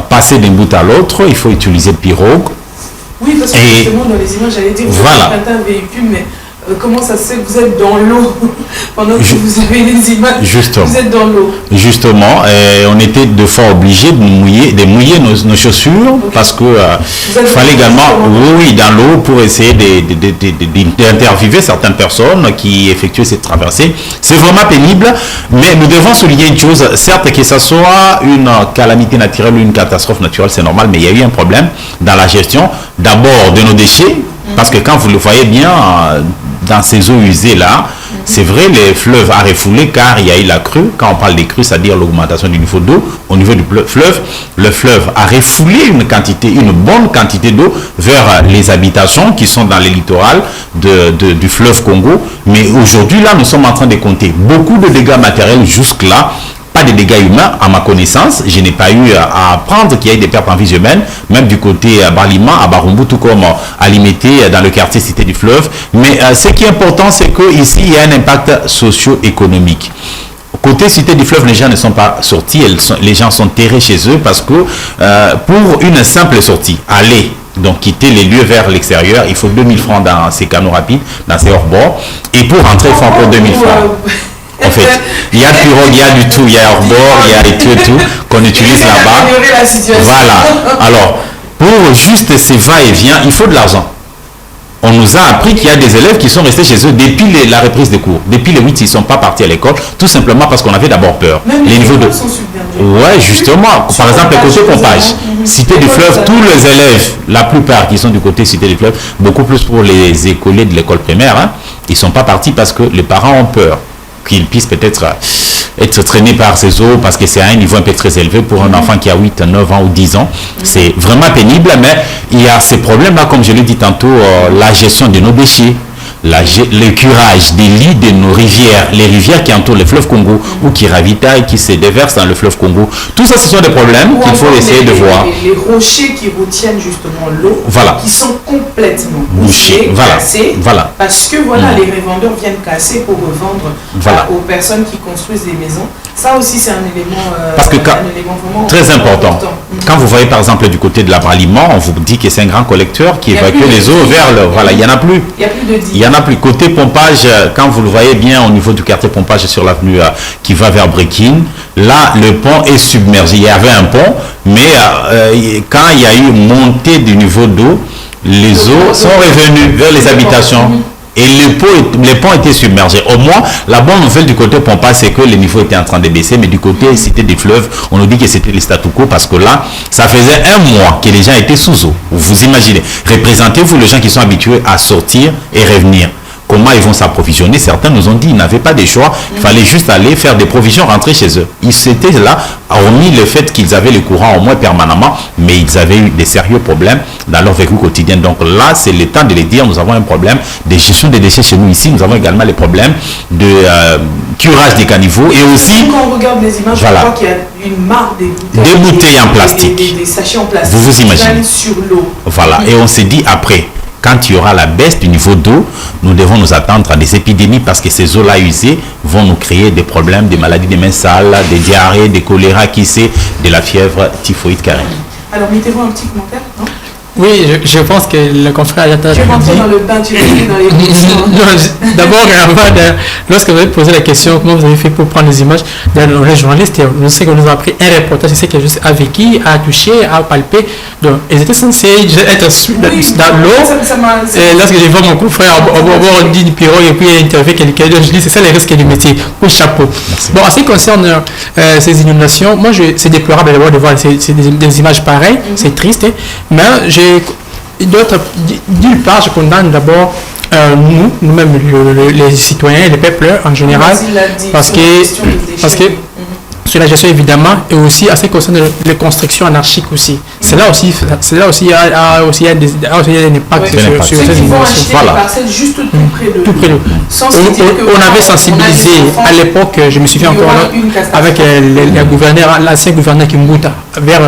passer d'un bout à l'autre. Il faut utiliser pirogue. Oui, parce que justement, dans les images, j'allais dire, vous avez un véhicule, mais comment ça se fait que vous êtes dans l'eau pendant que vous avez les images? Justement. Vous êtes dans l'eau. Justement, on était de fois obligés de mouiller nos chaussures parce que fallait également, oui, dans l'eau pour essayer d'interviewer certaines personnes qui effectuaient cette traversée. C'est vraiment pénible, mais nous devons souligner une chose, certes que ce soit une calamité naturelle ou une catastrophe naturelle, c'est normal, mais il y a eu un problème dans la gestion, d'abord de nos déchets, parce que quand vous le voyez bien, dans ces eaux usées-là, c'est vrai, le fleuve a refoulé car il y a eu la crue. Quand on parle des crues, c'est-à-dire l'augmentation du niveau d'eau au niveau du fleuve, le fleuve a refoulé une bonne quantité d'eau vers les habitations qui sont dans les littorales du fleuve Congo. Mais aujourd'hui, là, nous sommes en train de compter beaucoup de dégâts matériels jusque-là. Pas de dégâts humains, à ma connaissance. Je n'ai pas eu à apprendre qu'il y ait des pertes en vie humaine, même du côté Barlima, à Barumbu, tout comme à Limité, dans le quartier Cité du Fleuve. Mais ce qui est important, c'est qu'ici, il y a un impact socio-économique. Côté Cité du Fleuve, les gens ne sont pas sortis, les gens sont terrés chez eux parce que pour une simple sortie, aller, donc quitter les lieux vers l'extérieur, il faut 2000 francs dans ces canaux rapides, dans ces hors-bords. Et pour rentrer, il faut encore 2000 francs. En fait, il y a pirogue, il y a du tout, il y a hors-bord, il y a et tout qu'on utilise là-bas. Voilà. Alors, pour juste ces va-et-vient, il faut de l'argent. On nous a appris qu'il y a des élèves qui sont restés chez eux depuis la reprise des cours. Depuis les 8, ils ne sont pas partis à l'école, tout simplement parce qu'on avait d'abord peur. Même les niveaux de... sont submergés. Ouais, justement. Par exemple, côté pompage, Cité du Fleuve, tous les élèves, la plupart qui sont du côté Cité du Fleuve, beaucoup plus pour les écoliers de l'école primaire, hein, ils ne sont pas partis parce que les parents ont peur qu'il puisse peut-être être traîné par ces eaux parce que c'est à un niveau un peu très élevé pour un enfant qui a 8, 9 ans ou 10 ans. C'est vraiment pénible, mais il y a ces problèmes-là, comme je l'ai dit tantôt, la gestion de nos déchets, le curage des lits de nos rivières, les rivières qui entourent le fleuve Congo ou qui ravitaillent, qui se déversent dans le fleuve Congo. Tout ça, ce sont des problèmes qu'il faut essayer de voir. Les rochers qui retiennent justement l'eau, voilà, qui sont complètement bouchés, cassés, voilà, parce que voilà, les revendeurs viennent casser pour revendre aux personnes qui construisent des maisons. Ça aussi, c'est un élément, parce que un élément vraiment très important. Quand vous voyez par exemple du côté de Labralima, on vous dit que c'est un grand collecteur qui évacue les eaux vers le... Voilà, il n'y en a plus. Il n'y a plus de digues. Il n'y en a plus. Côté pompage, quand vous le voyez bien au niveau du quartier pompage sur l'avenue qui va vers Brekin, là, le pont est submergé. Il y avait un pont, mais quand il y a eu montée du niveau d'eau, les eaux sont revenues vers les habitations. Et les ponts étaient submergés. Au moins, la bonne nouvelle du côté pompage, c'est que le niveau était en train de baisser, mais du côté Cité des Fleuves, on nous dit que c'était le statu quo parce que là, ça faisait un mois que les gens étaient sous eau. Vous imaginez. Représentez-vous les gens qui sont habitués à sortir et revenir. Comment ils vont s'approvisionner? Certains nous ont dit qu'ils n'avaient pas de choix. Il fallait juste aller faire des provisions, rentrer chez eux. Ils étaient là, hormis le fait qu'ils avaient le courant au moins permanemment, mais ils avaient eu des sérieux problèmes dans leur vécu quotidien. Donc là, c'est le temps de les dire. Nous avons un problème de gestion des déchets chez nous ici. Nous avons également les problèmes de curage des caniveaux. Et aussi, quand on regarde les images, voilà, on voit qu'il y a une marque des bouteilles en plastique. Des sachets en plastique. Vous vous imaginez. Sur l'eau. Voilà. Et on s'est dit après, quand il y aura la baisse du niveau d'eau, nous devons nous attendre à des épidémies parce que ces eaux-là usées vont nous créer des problèmes, des maladies des mains sales, des diarrhées, des choléra qui c'est, de la fièvre typhoïde carrée. Alors, mettez-vous un petit commentaire, non? Oui, je pense que le confrère Ayata... Tu es rentré dans le bain, tu es rentré dans les questions. D'abord, lorsque vous avez posé la question, comment vous avez fait pour prendre les images, les journalistes, je sais qu'on nous a pris un reportage, je sais que juste a vécu, a touché, a palpé. Donc, ils étaient censés être dans l'eau. Et lorsque j'ai vu mon confrère au bord du pirogue et puis il a interviewé quelqu'un, je dis c'est ça les risques du métier, au chapeau. Merci. Bon, en ce qui concerne ces inondations, moi, c'est déplorable d'abord de voir des images pareilles, c'est triste, mais d'une part, je condamne d'abord nous-mêmes, les citoyens, les peuples en général, parce que sur la gestion évidemment, et aussi à ce qui concerne les constructions anarchiques aussi. C'est là aussi il y a un impact sur ces innovations. Voilà. Parcelles juste tout près de On avait sensibilisé à l'époque, je me souviens encore avec l'ancien gouverneur Kimbuta vers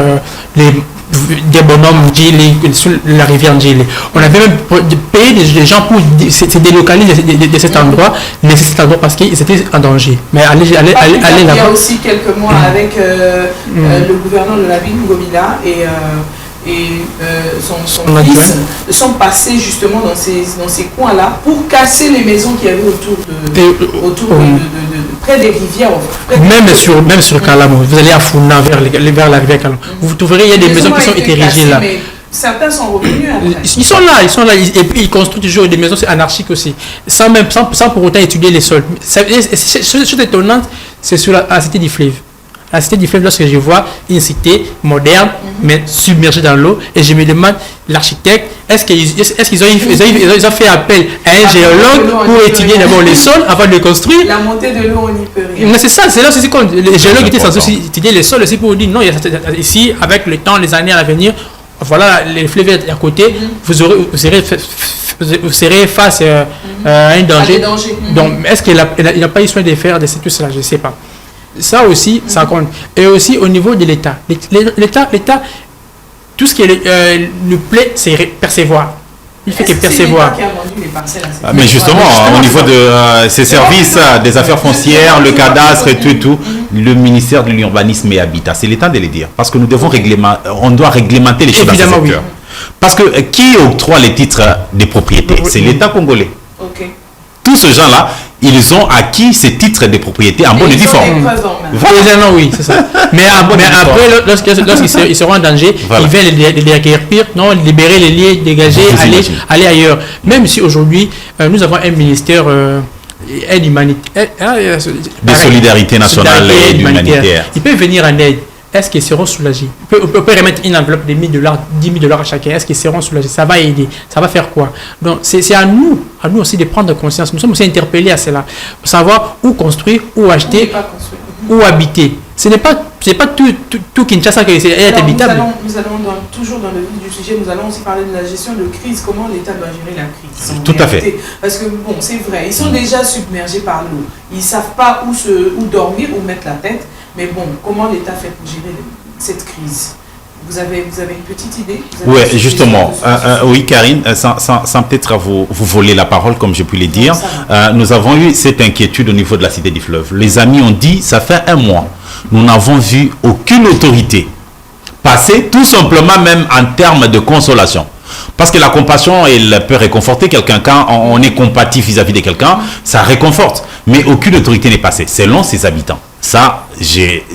des bonhommes sur la rivière Ndjili. On avait même payé des gens pour se délocaliser de cet endroit, laisser cet endroit parce qu'ils étaient en danger. Mais allez là-bas. Il y a aussi quelques mois avec le gouverneur de la ville, Ngomila, et son fils sont passés justement dans ces coins-là pour casser les maisons qu'il y avait autour de près des rivières. Même sur Kalamo, vous allez à Founa vers la rivière Kalamo, vous trouverez il y a des maisons qui sont érigées là. Certains sont revenus après. Ils sont là, et puis ils construisent toujours des maisons anarchiques aussi, sans pour autant étudier les sols. Ce étonnant, c'est sur la cité du Fleuve. La cité du Fleuve, lorsque je vois une cité moderne, mais submergée dans l'eau, et je me demande, l'architecte, est-ce qu'ils ont fait appel à un géologue pour étudier d'abord les sols avant de les construire? La montée de l'eau, on n'y peut rien. Mais c'est ça, c'est là aussi quand les géologues étaient censés étudier les sols aussi pour dire non, ici, avec le temps, les années à l'avenir, voilà, les fleuves à côté, vous serez face à un danger. Donc, est-ce qu'il n'a pas eu soin de faire tout cela? Je ne sais pas. Ça aussi, ça compte. Et aussi au niveau de l'État. L'État, tout ce qui le plaît, c'est percevoir. Il fait que percevoir. Mais justement, au niveau de ces services des affaires foncières, le cadastre et tout, le ministère de l'urbanisme et habitat, c'est l'État de les dire. Parce que nous devons on doit réglementer les choses dans ce secteur. Oui. Parce que qui octroie les titres des propriétés? C'est l'État congolais. Tous ces gens-là, ils ont acquis ces titres de propriété en bonne et due forme. Oui, c'est ça. Mais après, lorsqu'ils seront en danger, ils veulent les acquérir, non, libérer les liens, dégager, aller ailleurs. Même si aujourd'hui, nous avons un ministère aide humanitaire, de solidarité nationale et humanitaire. Ils peuvent venir en aide. Est-ce qu'ils seront soulagés? On peut remettre une enveloppe de 10 000 $ à chacun. Est-ce qu'ils seront soulagés? Ça va aider. Ça va faire quoi? Donc, c'est à nous aussi de prendre conscience. Nous sommes aussi interpellés à cela. Pour savoir où construire, où acheter, où habiter. Ce n'est pas tout Kinshasa qui est habitable. Nous allons toujours dans le vif du sujet, nous allons aussi parler de la gestion de crise, comment l'État doit gérer la crise. Tout à fait. Parce que, bon, c'est vrai, ils sont déjà submergés par l'eau. Ils ne savent pas où dormir, où mettre la tête. Mais bon, comment l'État fait pour gérer cette crise? Vous avez une petite idée? Oui, justement. Oui, Karine, sans peut-être vous voler la parole, comme je puis le dire, nous avons eu cette inquiétude au niveau de la cité du fleuve. Les amis ont dit, ça fait 1 mois, nous n'avons vu aucune autorité passer, tout simplement même en termes de consolation. Parce que la compassion, elle peut réconforter quelqu'un. Quand on est compatif vis-à-vis de quelqu'un, ça réconforte. Mais aucune autorité n'est passée, selon ses habitants. Ça, j'ai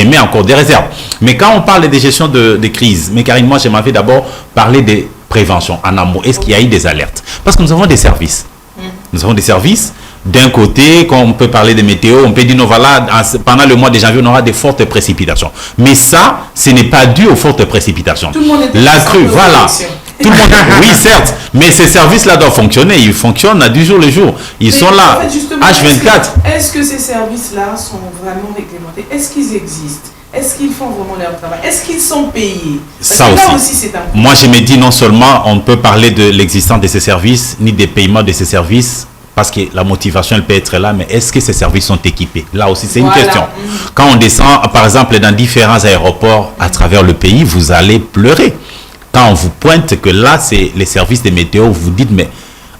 mis encore des réserves. Mais quand on parle de gestion de crise, mais Karine, moi, j'aimerais d'abord parler des préventions en amont. Est-ce qu'il y a eu des alertes? Parce que nous avons des services. Nous avons des services. D'un côté, quand on peut parler de météo, on peut dire, non, voilà, pendant le mois de janvier, on aura des fortes précipitations. Mais ça, ce n'est pas dû aux fortes précipitations. Tout le monde est la crue, voilà. Tout le monde, oui, certes, mais ces services-là doivent fonctionner. Ils fonctionnent à du jour le jour. Ils sont là, en fait, H24. Est-ce que ces services-là sont vraiment réglementés? Est-ce qu'ils existent? Est-ce qu'ils font vraiment leur travail? Est-ce qu'ils sont payés? Ça aussi. Moi, je me dis, non seulement on peut parler de l'existence de ces services, ni des paiements de ces services, parce que la motivation, elle peut être là, mais est-ce que ces services sont équipés? Là aussi, c'est une question. Quand on descend, par exemple, dans différents aéroports à travers le pays, vous allez pleurer. Quand on vous pointe que là, c'est les services de météo, vous dites, mais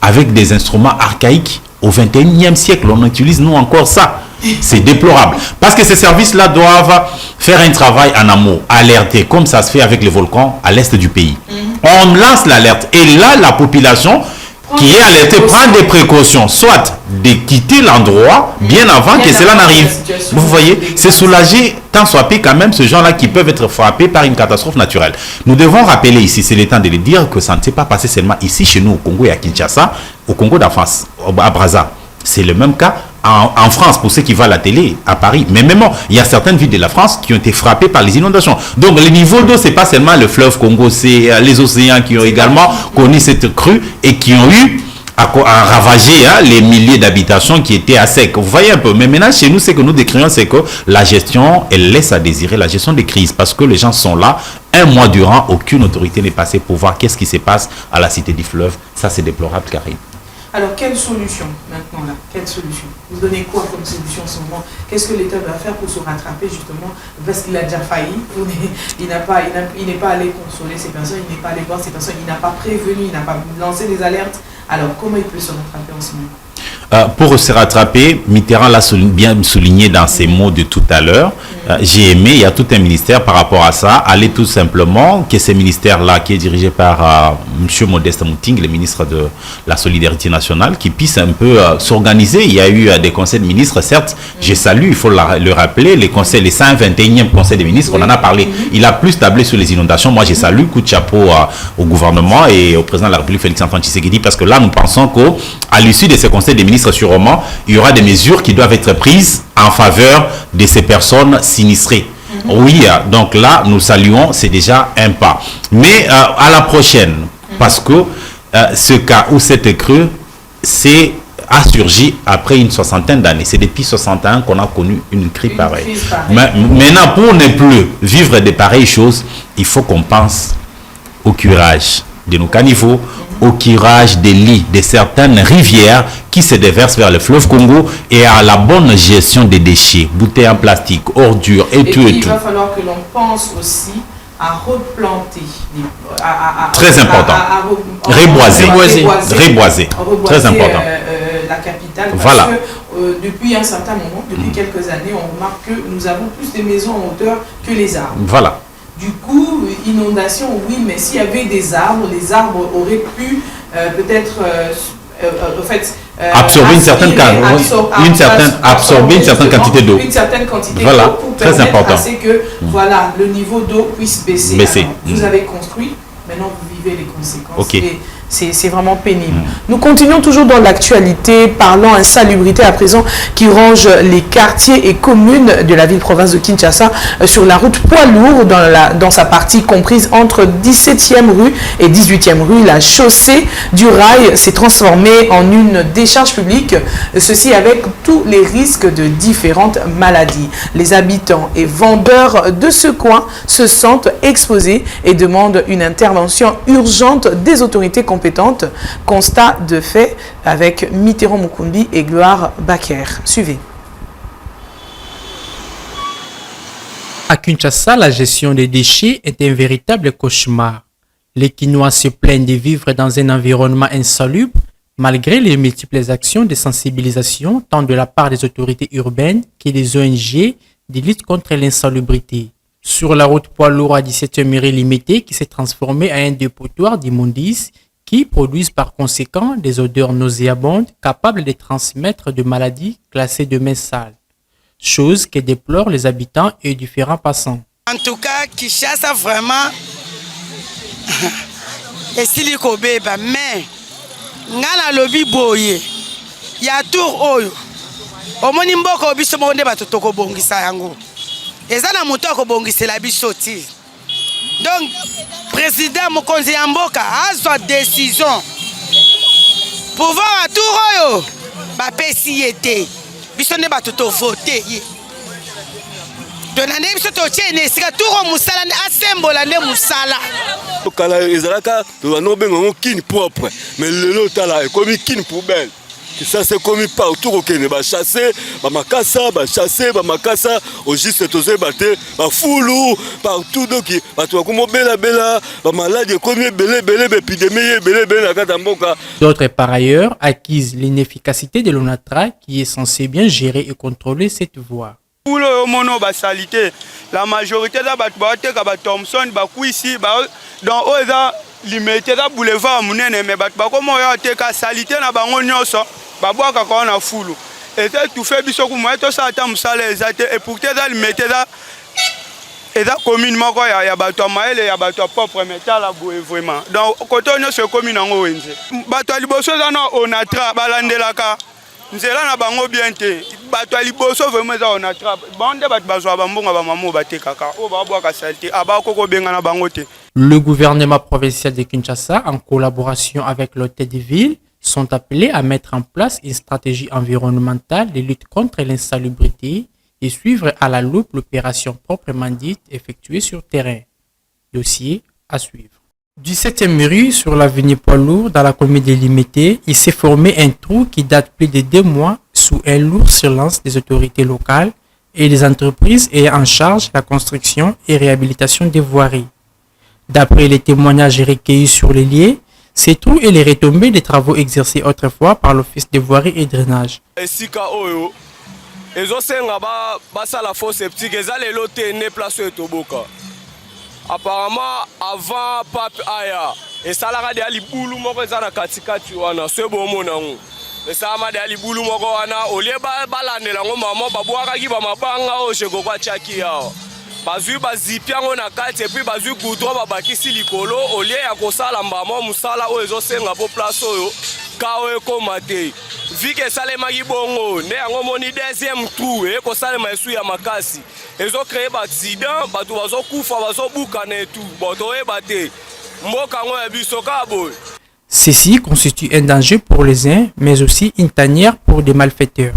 avec des instruments archaïques, au 21e siècle, on utilise nous encore ça. C'est déplorable. Parce que ces services-là doivent faire un travail en amont, alerter, comme ça se fait avec les volcans à l'est du pays. On lance l'alerte. Et là, la population qui est alertée prend des précautions, soit de quitter l'endroit bien avant que cela n'arrive. Vous voyez, c'est soulager tant soit peu quand même ces gens-là qui peuvent être frappés par une catastrophe naturelle. Nous devons rappeler ici, c'est le temps de le dire, que ça ne s'est pas passé seulement ici chez nous au Congo et à Kinshasa, au Congo d'enfance, à Brazza. C'est le même cas en France, pour ceux qui voient la télé, à Paris. Mais même, il y a certaines villes de la France qui ont été frappées par les inondations. Donc, le niveau d'eau, ce n'est pas seulement le fleuve Congo, c'est les océans qui ont également connu cette crue et qui ont eu a ravagé les milliers d'habitations qui étaient à sec. Vous voyez un peu. Mais maintenant, chez nous, ce que nous décrivons, c'est que la gestion, elle laisse à désirer, la gestion des crises, parce que les gens sont là. Un mois durant, aucune autorité n'est passée pour voir qu'est-ce qui se passe à la Cité du Fleuve. Ça, c'est déplorable, Karine. Alors, quelle solution maintenant là? Quelle solution? Vous donnez quoi comme solution en ce moment? Qu'est-ce que l'État doit faire pour se rattraper justement? Parce qu'il a déjà failli. Il n'est pas allé consoler ces personnes, il n'est pas allé voir ces personnes, il n'a pas prévenu, il n'a pas lancé des alertes. Alors, comment il peut se rattraper en ce moment? Pour se rattraper, Mitterrand l'a bien souligné dans ses mots de tout à l'heure. J'ai aimé, il y a tout un ministère par rapport à ça. Aller tout simplement, que ce ministère-là, qui est dirigé par M. Modeste Mouting, le ministre de la Solidarité nationale, qui puisse un peu s'organiser. Il y a eu des conseils de ministres, certes, je salue, il faut le rappeler, les 121e conseil des ministres, on en a parlé. Il a plus tablé sur les inondations. Moi, je salue, coup de chapeau au gouvernement et au président de la République, Félix-Antoine Tshisekedi, parce que là, nous pensons qu'à l'issue de ces conseils des ministres, sûrement, il y aura des mesures qui doivent être prises en faveur de ces personnes sinistrées. Oui, donc là, nous saluons, c'est déjà un pas. Mais à la prochaine, parce que ce cas où c'était creux, a surgi après une soixantaine d'années. C'est depuis 61 qu'on a connu une crise pareille. Mais maintenant, pour ne plus vivre de pareilles choses, il faut qu'on pense au curage de nos caniveaux, au curage des lits de certaines rivières qui se déversent vers le fleuve Congo et à la bonne gestion des déchets, bouteilles en plastique, ordures et tout. Il va falloir que l'on pense aussi à replanter. Très important. Reboiser. Très important. La capitale. Voilà. Parce que depuis un certain moment, depuis quelques années, on remarque que nous avons plus de maisons en hauteur que les arbres. Voilà. Du coup, inondation, oui, mais s'il y avait des arbres, les arbres auraient pu peut-être absorber une certaine quantité d'eau. Une certaine quantité voilà, d'eau pour très important. À ce que voilà, le niveau d'eau puisse baisser. Alors, vous avez construit, maintenant vous vivez les conséquences. Okay. C'est vraiment pénible. Nous continuons toujours dans l'actualité, parlant insalubrité à présent qui ronge les quartiers et communes de la ville-province de Kinshasa sur la route poids lourd dans sa partie comprise entre 17e rue et 18e rue. La chaussée du rail s'est transformée en une décharge publique, ceci avec tous les risques de différentes maladies. Les habitants et vendeurs de ce coin se sentent exposés et demandent une intervention urgente des autorités compétentes. Constat de fait avec Mitterrand Mukumbi et Gloire Baker. Suivez. À Kinshasa, la gestion des déchets est un véritable cauchemar. Les Kinois se plaignent de vivre dans un environnement insalubre malgré les multiples actions de sensibilisation tant de la part des autorités urbaines que des ONG de lutte contre l'insalubrité. Sur la route poids lourd à 17e rue limitée qui s'est transformée en un dépotoir d'immondices qui produisent par conséquent des odeurs nauséabondes capables de transmettre des maladies classées de mains sales, chose que déplorent les habitants et différents passants. En tout cas, Kinshasa vraiment esili kobeba mais ngana lobi boye ya tour oyo omoni mboko biso monde batoto ko bongisa yango eza na moto ko bongisela biso ti. Donc président mokonzi ya mboka azwa décision pouvoir à tour oyo bapesi ete biso ne batoto voter ye donane biso to tiene esika tour musala asembola ne musala kala ezalaka to no bengo kin propre mais lelo tala ekomi kin poubelle. Ça c'est comme partout au Kenya, bah chasser, bah makasa, au juste tosé batté, bah foulou, partout donc bah tu vois comment bella, bah maladie comme belé, épidémie, belé la katamboka. D'autres par ailleurs accusent l'inefficacité de l'ONATRA qui est censé bien gérer et contrôler cette voie. Pour le mono salité, la majorité da bat Thompson, ici, dans oza limité da boulevard munene mais bat comme ya te ka salité na bango nyonso. Babouaka quand on a foulou. Et tout fait biso comme moi tout ça attend musala ezate et pour te dans limité là et là communément quoi ya bato maele ya bato propre métal la boue vraiment. Donc côté on se commune en ONG. Bato liboso za na onatra balandelaka. Nzela na bango bien te. Bato liboso vraiment za onatra. Bande bato bazwa bambonga ba mamo batekaka. O babouaka saleté abako benga na bango te. Le gouvernement provincial de Kinshasa, en collaboration avec l'hôtel de ville, sont appelés à mettre en place une stratégie environnementale de lutte contre l'insalubrité et suivre à la loupe l'opération proprement dite effectuée sur terrain. Dossier à suivre. Du 7e rue sur l'avenue Poilour, dans la commune de Limité, il s'est formé un trou qui date plus de 2 mois sous un lourd silence des autorités locales et des entreprises ayant en charge la construction et réhabilitation des voiries. D'après les témoignages recueillis sur les lieux, ces trous et les retombées des travaux exercés autrefois par l'Office de voirie et drainage. Apparemment, avant Pape Aya, et ça l'a dit à l'Iboulou Moko, ça l'a katikati wana, c'est bon mon amour. Et ça m'a dit à l'Iboulou Moko, au lieu de balander la maman, baboua qui va m'abanga, au chego kwa chaki yao. Bazu bazipiango na kati, et puis bazu goudron babaki silikolo, au lieu ya kosala mbamo, musala o ezo senga po place oyo, kawe komate. Vu que ça les magi bongo, ne yango moni deuxième trou, et ko sale ma esu ya makasi. Ils ont créé un accident, ils ont boucané tout. Ceci constitue un danger pour les uns, mais aussi une tanière pour des malfaiteurs.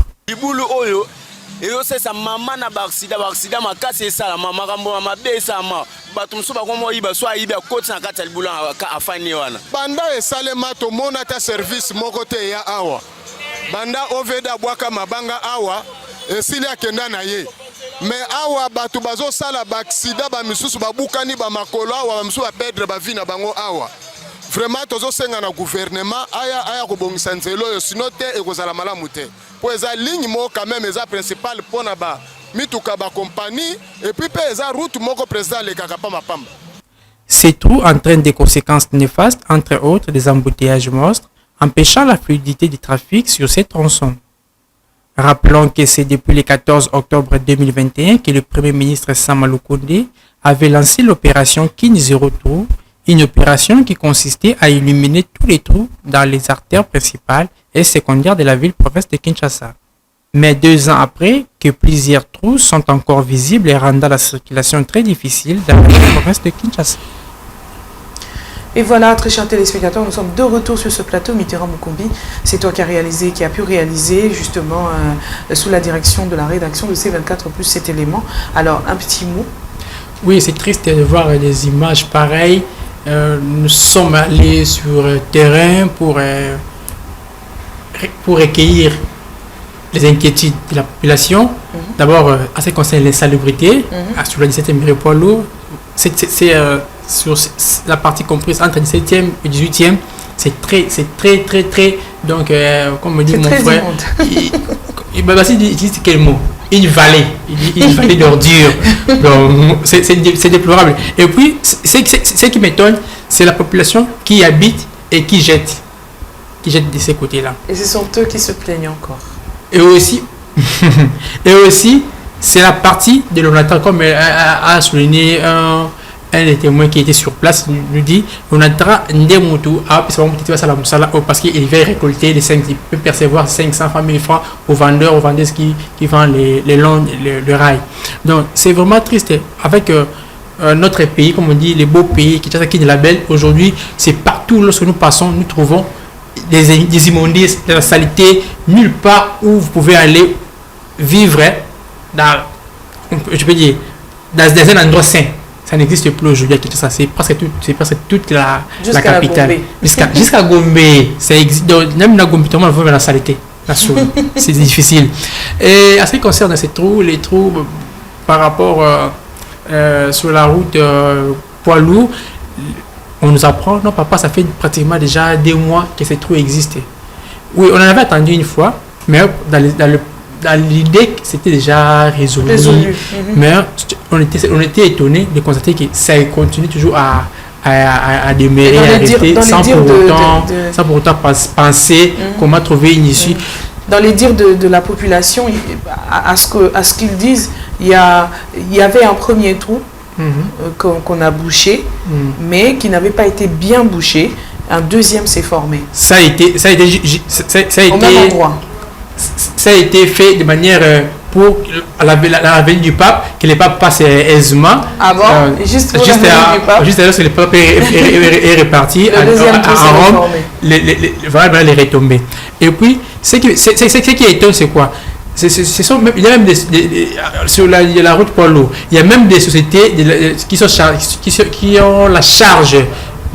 Mais awa batu bazo sala baksida ba misusu babukani ba makolo awa misusu ba perdre ba vie na bango awa. Vraiment tozo senga na gouvernement aya ko bongisa nzelo yo sinote e kozala malamu te. Po eza ligne mo quand même eza principal pona ba mituka ba compagnie et puis pe eza route moko président le kakapa mapamba. Ces trous entraînent des conséquences néfastes, entre autres des embouteillages monstres, empêchant la fluidité du trafic sur ces tronçons. Rappelons que c'est depuis le 14 octobre 2021 que le Premier ministre Samalou Koundé avait lancé l'opération Kin Zero Trou, une opération qui consistait à illuminer tous les trous dans les artères principales et secondaires de la ville-province de Kinshasa. Mais 2 ans après, que plusieurs trous sont encore visibles et rendant la circulation très difficile dans la ville-province de Kinshasa. Et voilà, très chers téléspectateurs, nous sommes de retour sur ce plateau. Mitterrand Mukumbi, c'est toi qui as pu réaliser justement sous la direction de la rédaction de C24 plus cet élément. Alors, un petit mot. Oui, c'est triste de voir des images pareilles. Nous sommes allés sur le terrain pour recueillir les inquiétudes de la population. D'abord, à ce qui concerne l'insalubrité, sur la 17e rue Poilour, c'est sur la partie comprise entre 17e et 18e, c'est très, donc, comme me dit mon frère, il dit quel mot? Une vallée d'ordures. Donc, c'est déplorable. Et puis, ce qui m'étonne, c'est la population qui habite et qui jette de ces côtés-là. Et ce sont eux qui se plaignent encore. Et aussi, c'est la partie de l'ONATRA, comme a souligné un des témoins qui était sur place, nous dit l'ONATRA parce qu'il va récolter les 5, il peut percevoir 500 000 francs aux vendeuses qui vendent le rail. Donc c'est vraiment triste. Avec notre pays, comme on dit, les beaux pays, qui est la belle, aujourd'hui, c'est partout lorsque nous passons, nous trouvons des immondices, de la saleté, nulle part où vous pouvez aller vivre dans un endroit sain. Ça n'existe plus aujourd'hui. C'est presque toute la capitale. Jusqu'à Gombe. Ça existe. Même dans Gombe, on voit la saleté. C'est difficile. Et à ce qui concerne ces trous, les trous par rapport sur la route Poilour, on nous apprend, non papa, ça fait pratiquement déjà 2 mois que ces trous existaient. Oui, on en avait attendu une fois, mais dans l'idée que c'était déjà résolu. Mais on était étonnés de constater que ça continue toujours à demeurer, à rester sans pour autant penser comment trouver une issue. Dans les dires de la population, à ce qu'ils disent, il y avait un premier trou qu'on a bouché, mais qui n'avait pas été bien bouché. Un deuxième s'est formé. Ça a été fait de manière pour la venue du pape, que le pape passe aisément. Ah bon? Juste lorsque le pape est reparti à Rome, voilà les retombées. Et puis, ce qui est étonnant, c'est quoi? Il y a même sur la route Polo, il y a même des sociétés qui ont la charge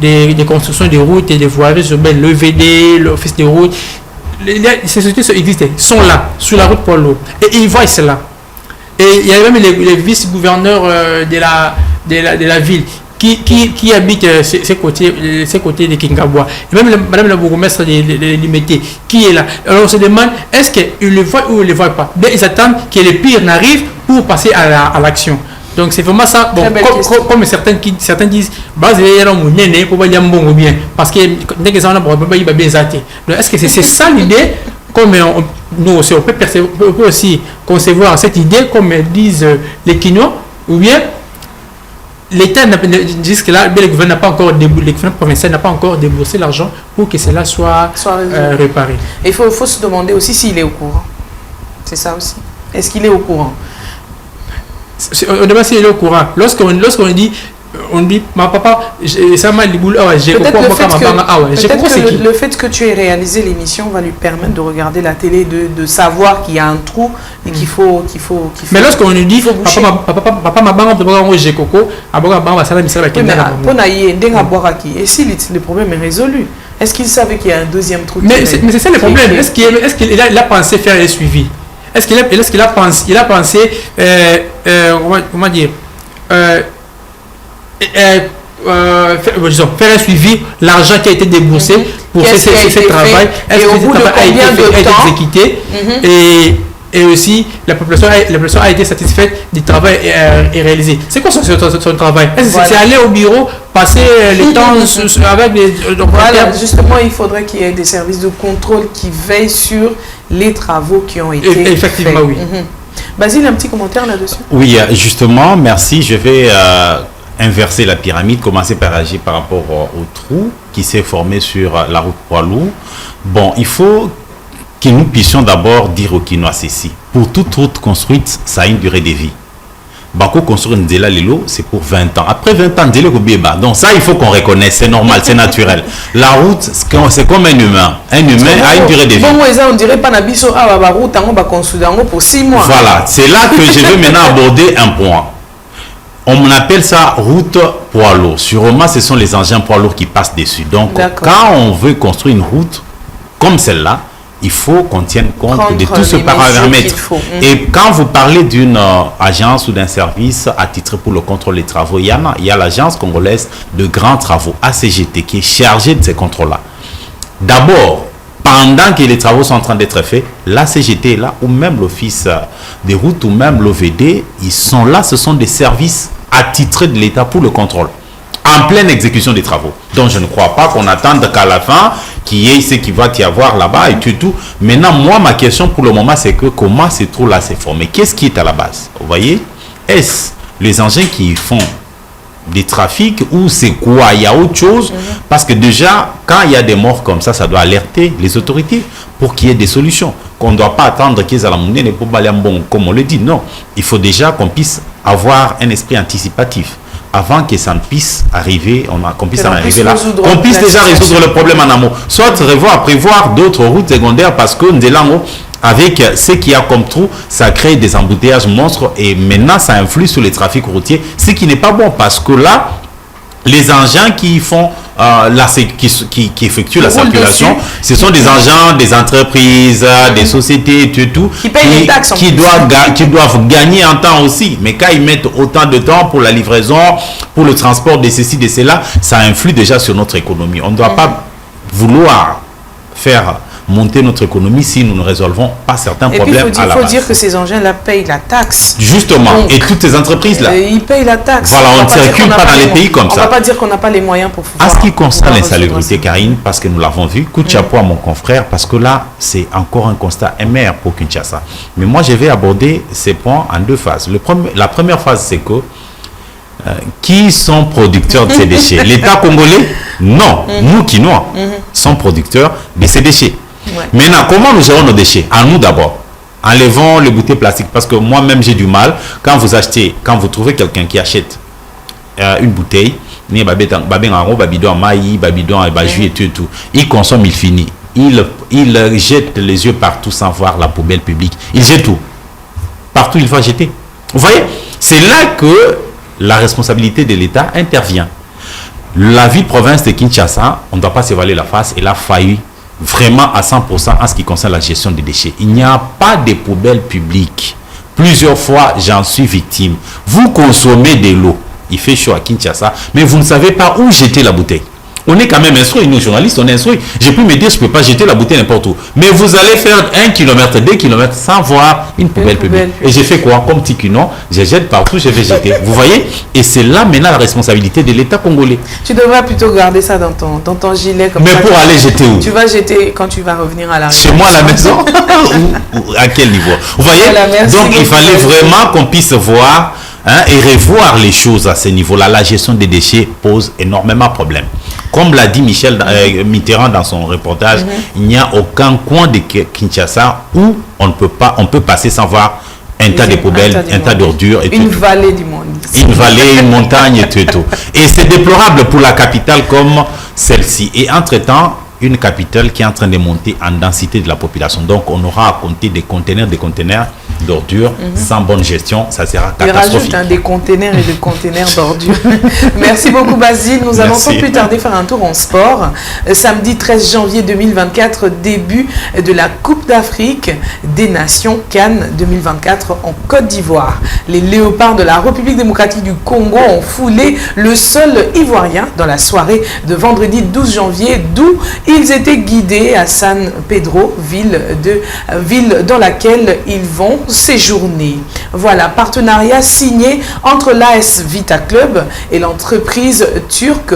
des constructions de routes et des voiries urbaines, le VD, l'office de route. Ces sociétés existent, sont là, sur la route Polo. Et ils voient cela. Et il y a même les vice-gouverneurs de la ville qui habitent ces côtés de Kingaboua. Et même madame la bourgmestre de Limité qui est là. Alors on se demande, est-ce qu'ils le voient ou ils ne le voient pas? Bien, ils attendent que le pire n'arrive pour passer à l'action. Donc c'est vraiment ça. Bon, comme certains disent, parce que est-ce que c'est ça l'idée? Comme nous aussi, on peut aussi concevoir cette idée, comme disent les Quinois, ou bien l'État jusque-là, le gouvernement n'a pas encore le gouvernement provincial n'a pas encore déboursé l'argent pour que cela soit réparé. Et il faut se demander aussi s'il est au courant. C'est ça aussi. Est-ce qu'il est au courant? On demande s'il est au courant. Lorsqu'on dit, ma papa, ça m'a dit, peut-être le fait que tu aies réalisé l'émission va lui permettre de regarder la télé, de savoir qu'il y a un trou et qu'il faut. Mais lorsqu'on lui dit, papa, ma banque, j'ai coco, et si le problème est résolu, est-ce qu'il savait qu'il y a un deuxième trou? Mais c'est ça le problème. Est-ce qu'il a pensé faire le suivi? Est-ce qu'il a pensé, comment dire, faire un suivi, l'argent qui a été déboursé pour ce travail, est-ce que ce travail a été exécuté et aussi la population a été satisfaite du travail réalisé. C'est quoi son travail? Est-ce que c'est aller au bureau, passer le temps avec les... Voilà, justement, il faudrait qu'il y ait des services de contrôle qui veillent sur les travaux qui ont été faits. Effectivement, oui. Basile, un petit commentaire là-dessus? Oui, justement, merci. Je vais inverser la pyramide, commencer par agir par rapport au trou qui s'est formé sur la route Poilou. Bon, il faut que nous puissions d'abord dire aux Quinois ceci. Pour toute route construite, ça a une durée de vie. Bako construire une Ndela Lilo, c'est pour 20 ans. Après 20 ans, Ndela Kobieba. Donc ça, il faut qu'on reconnaisse, c'est normal, c'est naturel. La route, c'est comme un humain. Un humain a une durée de vie. Bon, on dirait pas Nabiso, la route, on va construire pour 6 mois. Voilà, c'est là que je veux maintenant aborder un point. On appelle ça route poids lourd. Sûrement, ce sont les engins poids lourds qui passent dessus. Donc, quand on veut construire une route comme celle-là, il faut qu'on tienne compte de tous ces paramètres. Et quand vous parlez d'une agence ou d'un service attitré pour le contrôle des travaux, il y a l'agence congolaise de grands travaux, ACGT, qui est chargée de ces contrôles-là. D'abord, pendant que les travaux sont en train d'être faits, la CGT est là, ou même l'Office des routes, ou même l'OVD, ils sont là, ce sont des services attitrés de l'État pour le contrôle, en pleine exécution des travaux. Donc je ne crois pas qu'on attende qu'à la fin, qu'il y ait ce qui va y avoir là-bas et tout. Maintenant, moi, ma question pour le moment, c'est que comment ces trous-là s'est formé? Qu'est-ce qui est à la base? Vous voyez? Est-ce les engins qui font des trafics ou c'est quoi? Il y a autre chose, parce que déjà quand il y a des morts comme ça doit alerter les autorités pour qu'il y ait des solutions, qu'on ne doit pas attendre qu'ils aient la monnaie pour balayer bon, comme on le dit. Non, il faut déjà qu'on puisse avoir un esprit anticipatif avant que ça ne puisse arriver, qu'on puisse en arriver là, qu'on puisse déjà résoudre le problème en amont, soit prévoir d'autres routes secondaires, parce que avec ce qu'il y a comme trou, ça crée des embouteillages monstres et maintenant ça influe sur les trafics routiers, ce qui n'est pas bon, parce que là, les engins qui font qui effectuent la circulation, ce sont des engins des entreprises, des sociétés, qui doivent gagner en temps aussi. Mais quand ils mettent autant de temps pour la livraison, pour le transport de ceci, de cela, ça influe déjà sur notre économie. On ne doit pas vouloir faire monter notre économie si nous ne résolvons pas certains problèmes à la base. Il faut dire que ces engins-là payent la taxe. Justement, donc, et toutes ces entreprises-là. Ils payent la taxe. Voilà, on ne circule pas dans les pays comme ça. On ne va pas dire qu'on n'a pas les moyens pour pouvoir... À ce qui concerne l'insalubrité, Karine, parce que nous l'avons vu, coup de chapeau à mon confrère, parce que là, c'est encore un constat amer pour Kinshasa. Mais moi, je vais aborder ces points en deux phases. La première phase, c'est que qui sont producteurs de ces déchets? L'État congolais? Non. Nous, Quinois, sommes producteurs de ces déchets. Ouais. Maintenant, comment nous gérons nos déchets? À nous d'abord. Enlevons les bouteilles plastiques parce que moi-même j'ai du mal quand vous trouvez quelqu'un qui achète une bouteille, il consomme, il finit. Il jette les yeux partout sans voir la poubelle publique. Il jette tout. Partout, il faut jeter. Vous voyez, c'est là que la responsabilité de l'État intervient. La ville-province de Kinshasa, on ne doit pas se voiler la face, elle a failli vraiment à 100% en ce qui concerne la gestion des déchets. Il n'y a pas de poubelles publiques. Plusieurs fois, j'en suis victime. Vous consommez de l'eau. Il fait chaud à Kinshasa, mais vous ne savez pas où jeter la bouteille. On est quand même instruits, nous journalistes, on est instruits. J'ai pu me dire, je ne peux pas jeter la bouteille n'importe où. Mais vous allez faire 1 km, 2 km sans voir une poubelle publique. Et j'ai fait quoi? Comme Tikino, je jette partout, je vais jeter. Vous voyez? Et c'est là maintenant la responsabilité de l'État congolais. Tu devrais plutôt garder ça dans ton gilet. Comme mais ça, pour aller jeter où? Tu vas jeter quand tu vas revenir à la Chez moi à la maison? Ou à quel niveau? Vous voyez? Voilà, donc il fallait vraiment qu'on puisse voir et revoir les choses à ce niveau-là. La gestion des déchets pose énormément de problèmes. Comme l'a dit Michel Mitterrand dans son reportage, il n'y a aucun coin de Kinshasa où on peut passer sans voir un tas de poubelles, un tas d'ordures. Une vallée du monde. Une vallée, une montagne et tout. Et c'est déplorable pour la capitale comme celle-ci. Et entre-temps, une capitale qui est en train de monter en densité de la population. Donc, on aura à compter des conteneurs d'ordures sans bonne gestion. Ça sera catastrophique. Il rajoute des conteneurs et des conteneurs d'ordures. Merci beaucoup, Basile. Nous allons sans plus tarder faire un tour en sport. Samedi 13 janvier 2024, début de la Coupe d'Afrique des Nations Cannes 2024 en Côte d'Ivoire. Les léopards de la République démocratique du Congo ont foulé le sol ivoirien dans la soirée de vendredi 12 janvier, d'où ils étaient guidés à San Pedro, ville dans laquelle ils vont séjourner. Voilà, partenariat signé entre l'AS Vita Club et l'entreprise turque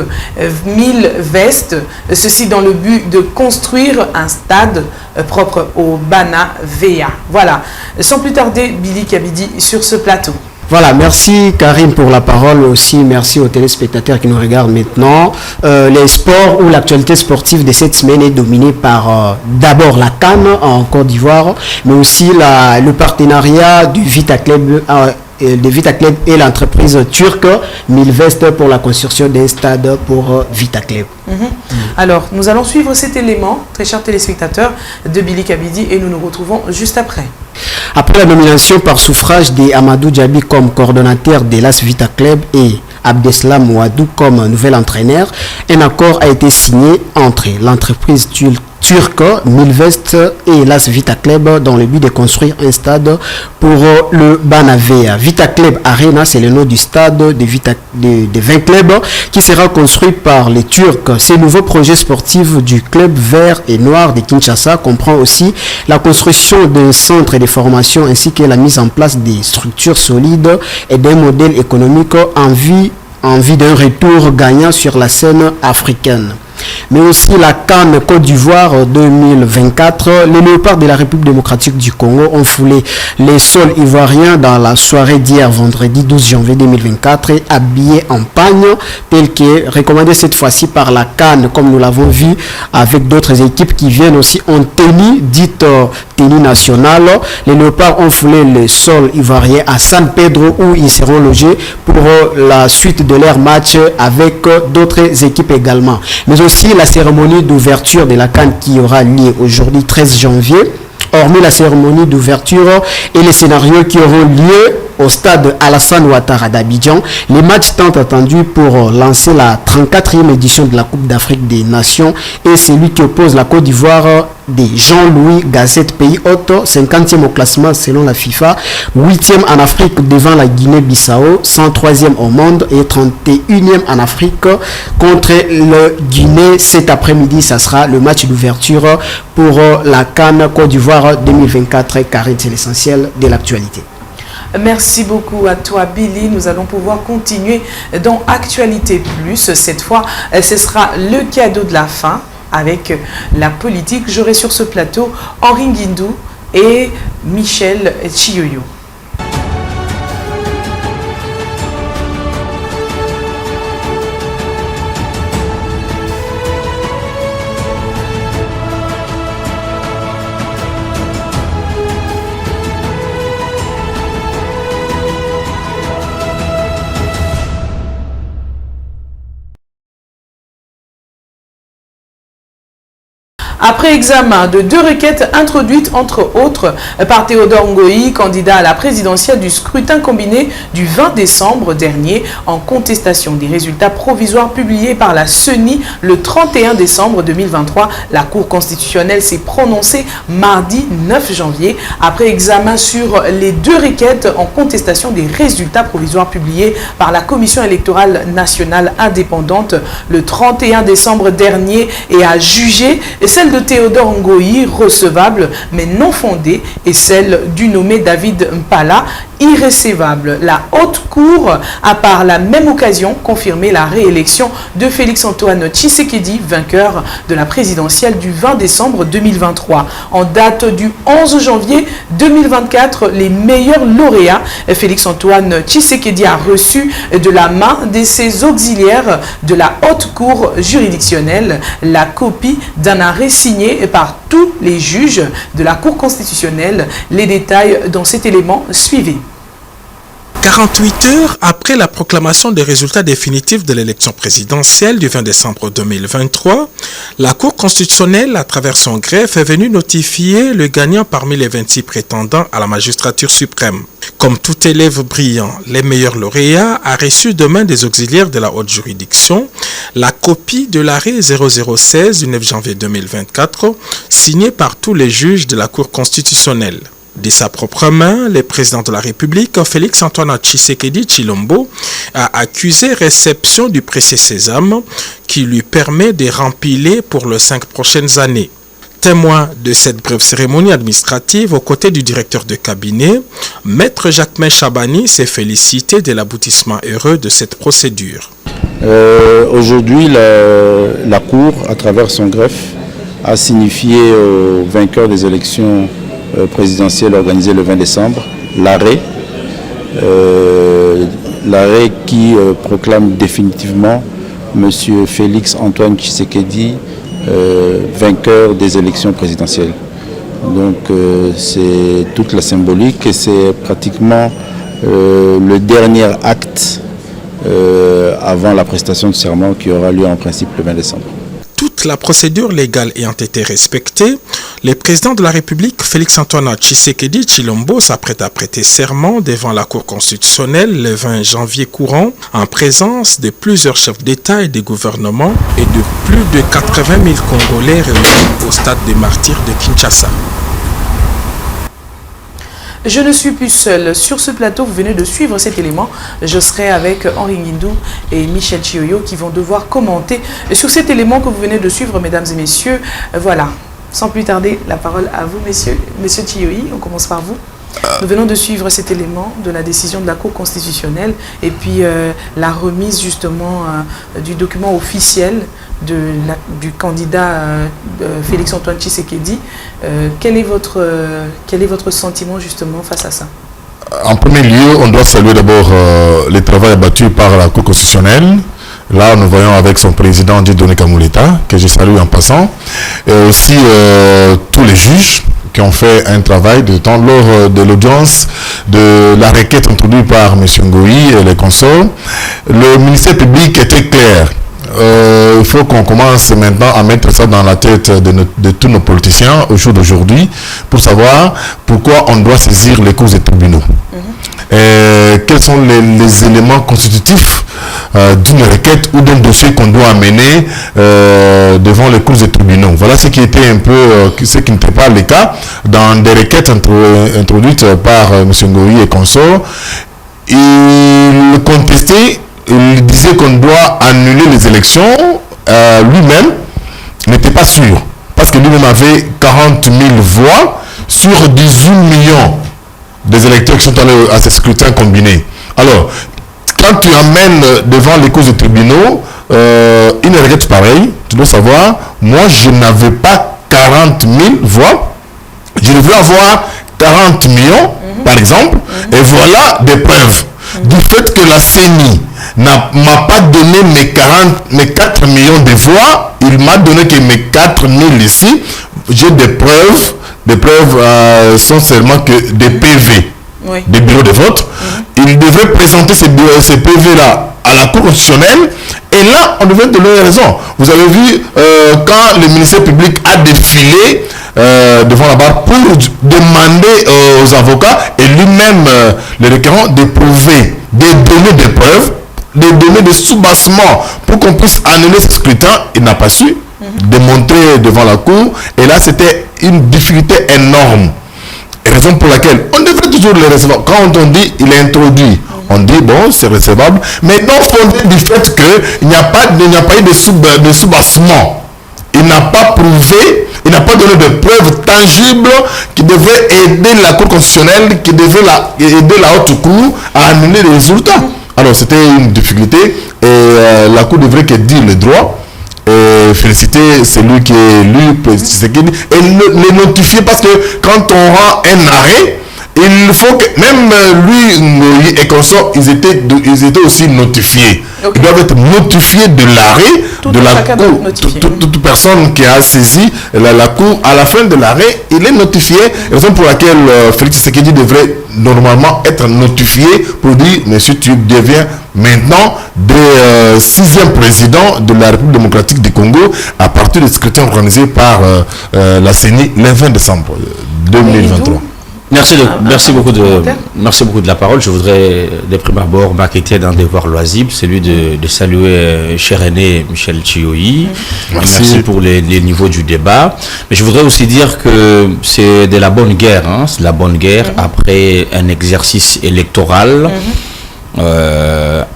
Milvest, ceci dans le but de construire un stade propre au Bana Vea. Voilà, sans plus tarder, Billy Kabidi sur ce plateau. Voilà, merci Karim pour la parole, aussi merci aux téléspectateurs qui nous regardent maintenant. Les sports ou l'actualité sportive de cette semaine est dominée par d'abord la CAN en Côte d'Ivoire, mais aussi le partenariat du Vita Club et l'entreprise turque Milvest pour la construction d'un stade pour Vita Club. Alors, nous allons suivre cet élément, très chers téléspectateurs, de Billy Kabidi et nous nous retrouvons juste après. Après la nomination par suffrage d'Amadou Djabi comme coordonnateur de l'AS Vita Club et Abdeslam Ouadou comme nouvel entraîneur, un accord a été signé entre l'entreprise turque Milvest et l'AS Vita Club dans le but de construire un stade pour le Banavea. Vita Club Arena, c'est le nom du stade de 20 clubs qui sera construit par les Turcs. Ce nouveau projet sportif du club vert et noir de Kinshasa comprend aussi la construction d'un centre de formation ainsi que la mise en place des structures solides et d'un modèle économique en vue d'un retour gagnant sur la scène africaine. Mais aussi la CAN Côte d'Ivoire 2024. Les léopards de la République démocratique du Congo ont foulé les sols ivoiriens dans la soirée d'hier, vendredi 12 janvier 2024, et habillés en pagne, tel que recommandé cette fois-ci par la CAN, comme nous l'avons vu avec d'autres équipes qui viennent aussi en tenue, dite tenue nationale. Les léopards ont foulé les sols ivoiriens à San Pedro où ils seront logés pour la suite de leur match avec d'autres équipes également. Mais aussi la cérémonie d'ouverture de la CAN qui aura lieu aujourd'hui 13 janvier. Hormis la cérémonie d'ouverture et les scénarios qui auront lieu au stade Alassane Ouattara d'Abidjan, les matchs tant attendus pour lancer la 34e édition de la Coupe d'Afrique des Nations et celui qui oppose la Côte d'Ivoire de Jean-Louis Gazette, pays hôte, 50e au classement selon la FIFA, 8e en Afrique devant la Guinée-Bissau, 103e au monde et 31e en Afrique contre le Guinée. Cet après-midi, ça sera le match d'ouverture pour la CAN Côte d'Ivoire 2024. Car c'est l'essentiel de l'actualité. Merci beaucoup à toi, Billy. Nous allons pouvoir continuer dans Actualité Plus. Cette fois, ce sera le cadeau de la fin avec la politique. J'aurai sur ce plateau Henri Guindou et Michel Chiyoyo. Après examen de 2 requêtes introduites entre autres par Théodore Ngoï, candidat à la présidentielle du scrutin combiné du 20 décembre dernier, en contestation des résultats provisoires publiés par la CENI le 31 décembre 2023, la Cour constitutionnelle s'est prononcée mardi 9 janvier. Après examen sur les 2 requêtes en contestation des résultats provisoires publiés par la Commission électorale nationale indépendante le 31 décembre dernier et a jugé celle de Théodore Ngoï recevable mais non fondée et celle du nommé David Mpala irrécevable. La Haute Cour a par la même occasion confirmé la réélection de Félix-Antoine Tshisekedi, vainqueur de la présidentielle du 20 décembre 2023. En date du 11 janvier 2024, les meilleurs lauréats, Félix-Antoine Tshisekedi a reçu de la main de ses auxiliaires de la Haute Cour juridictionnelle la copie d'un arrêt signé par tous les juges de la Cour constitutionnelle. Les détails dans cet élément suivi. 48 heures après la proclamation des résultats définitifs de l'élection présidentielle du 20 décembre 2023, la Cour constitutionnelle, à travers son greffe, est venue notifier le gagnant parmi les 26 prétendants à la magistrature suprême. Comme tout élève brillant, les meilleurs lauréats a reçu demain des auxiliaires de la haute juridiction la copie de l'arrêt 0016 du 9 janvier 2024, signé par tous les juges de la Cour constitutionnelle. De sa propre main, le président de la République, Félix-Antoine Tshisekedi Tshilombo, a accusé réception du précieux sésame qui lui permet de remplir pour les 5 prochaines années. Témoin de cette brève cérémonie administrative aux côtés du directeur de cabinet, Maître Jacquemain Chabani s'est félicité de l'aboutissement heureux de cette procédure. Aujourd'hui, la Cour, à travers son greffe, a signifié aux vainqueurs des élections présidentielle organisée le 20 décembre, l'arrêt qui proclame définitivement M. Félix-Antoine Tshisekedi vainqueur des élections présidentielles. Donc c'est toute la symbolique et c'est pratiquement le dernier acte avant la prestation de serment qui aura lieu en principe le 20 décembre. Toute la procédure légale ayant été respectée, le président de la République, Félix-Antoine Tshisekedi Tshilombo, s'apprête à prêter serment devant la Cour constitutionnelle le 20 janvier courant, en présence de plusieurs chefs d'État et de gouvernement et de plus de 80 000 Congolais réunis au stade des martyrs de Kinshasa. Je ne suis plus seul. Sur ce plateau, vous venez de suivre cet élément. Je serai avec Henri Nguindou et Michel Chioyo qui vont devoir commenter sur cet élément que vous venez de suivre, mesdames et messieurs. Voilà. Sans plus tarder, la parole à vous, messieurs. Monsieur Chioyi, on commence par vous. Nous venons de suivre cet élément de la décision de la Cour constitutionnelle et puis la remise justement du document officiel du candidat Félix-Antoine Tshisekedi. Quel est votre sentiment justement face à ça? En premier lieu, on doit saluer d'abord le travail abattu par la Cour constitutionnelle. Là, nous voyons avec son président Dieudonné Kamuleta, que je salue en passant, et aussi tous les juges qui ont fait un travail de temps lors de l'audience de la requête introduite par M. Ngoï et les consorts. Le ministère public était clair. Il faut qu'on commence maintenant à mettre ça dans la tête de tous nos politiciens au jour d'aujourd'hui pour savoir pourquoi on doit saisir les causes des tribunaux. Quels sont les éléments constitutifs d'une requête ou d'un dossier qu'on doit amener devant les cours des tribunaux. Voilà ce qui était un peu, ce qui n'était pas le cas dans des requêtes introduites par M. Ngoï et consorts. Il contestait, il disait qu'on doit annuler les élections. Lui-même n'était pas sûr parce que lui-même avait 40 000 voix sur 18 millions des électeurs qui sont allés à ce scrutin combiné. Alors, quand tu amènes devant les causes des tribunaux une requête pareille, tu dois savoir, moi je n'avais pas 40 000 voix, je devais avoir 40 millions par exemple, et voilà des preuves du fait que la CENI m'a pas donné mes 4 millions de voix, il m'a donné que mes 4 000 ici, j'ai des preuves. Les preuves sont seulement que des PV. des bureaux de vote. Il devrait présenter ces PV-là à la Cour constitutionnelle. Et là, on devrait donner raison. Vous avez vu quand le ministère public a défilé devant la barre pour demander aux avocats et lui-même, le requérant, de prouver, de donner des preuves, de donner des sous-bassements pour qu'on puisse annuler ce scrutin. Il n'a pas su démontrer devant la Cour. Et là, c'était une difficulté énorme. Raison pour laquelle on devrait toujours le recevoir. Quand on dit il est introduit, on dit bon, c'est recevable, mais non fondé du fait qu'il n'y a pas eu de sous-bassement. Il n'a pas prouvé, il n'a pas donné de preuves tangibles qui devraient aider la Cour constitutionnelle, qui devraient aider la haute cour à annuler les résultats. Alors c'était une difficulté et la Cour devrait que dire le droit. Féliciter celui qui est élu et le notifier, parce que quand on rend un arrêt, il faut que même lui et consorts, ils étaient aussi notifiés. Ils doivent être notifiés de l'arrêt de la Cour. Toute personne qui a saisi la Cour, à la fin de l'arrêt, il est notifié. Raison pour laquelle Félix Tshisekedi devrait normalement être notifié pour dire, monsieur, tu deviens maintenant le 6e président de la République démocratique du Congo à partir du scrutin organisé par la CENI le 20 décembre 2023. Merci beaucoup de la parole. Je voudrais de prime abord m'acquitter d'un devoir loisible, celui de saluer cher aîné Michel Chioyi. Merci pour les niveaux du débat. Mais je voudrais aussi dire que c'est de la bonne guerre, c'est de la bonne guerre après un exercice électoral.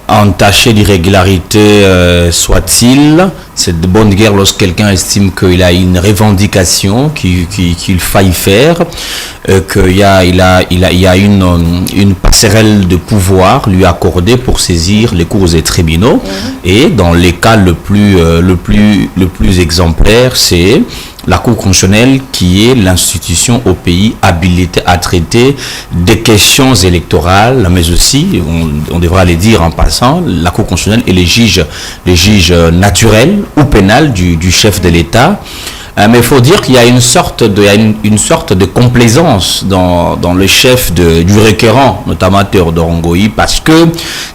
Entaché d'irrégularité soit-il, c'est de bonne guerre lorsque quelqu'un estime qu'il a une revendication qu'il faille faire, qu'il y a une passerelle de pouvoir lui accordée pour saisir les cours et tribunaux. Et dans les cas le plus exemplaire, c'est la Cour constitutionnelle qui est l'institution au pays habilitée à traiter des questions électorales, mais aussi, on devra les dire en passant, la Cour constitutionnelle est les juges naturels ou pénals du chef de l'État. Mais il faut dire qu'il y a une sorte de complaisance dans le chef du requérant, notamment Théodore Ngoï, parce que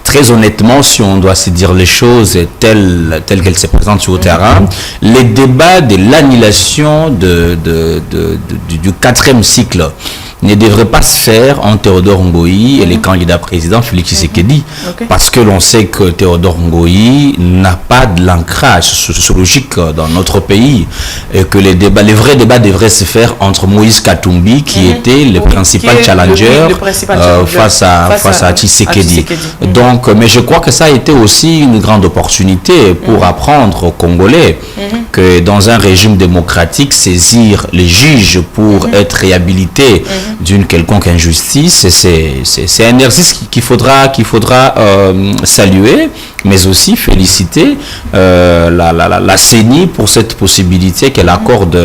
très honnêtement, si on doit se dire les choses telles qu'elles se présentent sur le terrain, les débats de l'annulation du 4e cycle ne devrait pas se faire entre Théodore Ngoï et les candidats présidents Félix Tshisekedi, parce que l'on sait que Théodore Ngoï n'a pas de l'ancrage sociologique dans notre pays, et que les vrais débats devraient se faire entre Moïse Katumbi, qui était le principal challenger face à Tshisekedi. Donc, mais je crois que ça a été aussi une grande opportunité pour apprendre aux Congolais que dans un régime démocratique, saisir les juges pour être réhabilités d'une quelconque injustice, c'est un exercice qu'il faudra saluer, mais aussi féliciter la CENI pour cette possibilité qu'elle accorde,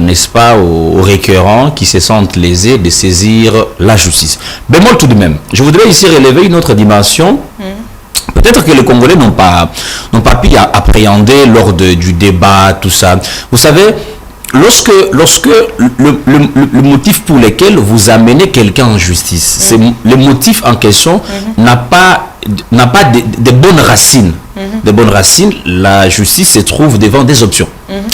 n'est-ce pas, aux requérants qui se sentent lésés de saisir la justice. Bémol tout de même, je voudrais ici relever une autre dimension. Peut-être que les Congolais n'ont pas pu appréhender lors du débat, tout ça. Vous savez, lorsque le motif pour lequel vous amenez quelqu'un en justice, c'est le motif en question n'a pas de bonnes racines. De bonnes racines, la justice se trouve devant des options.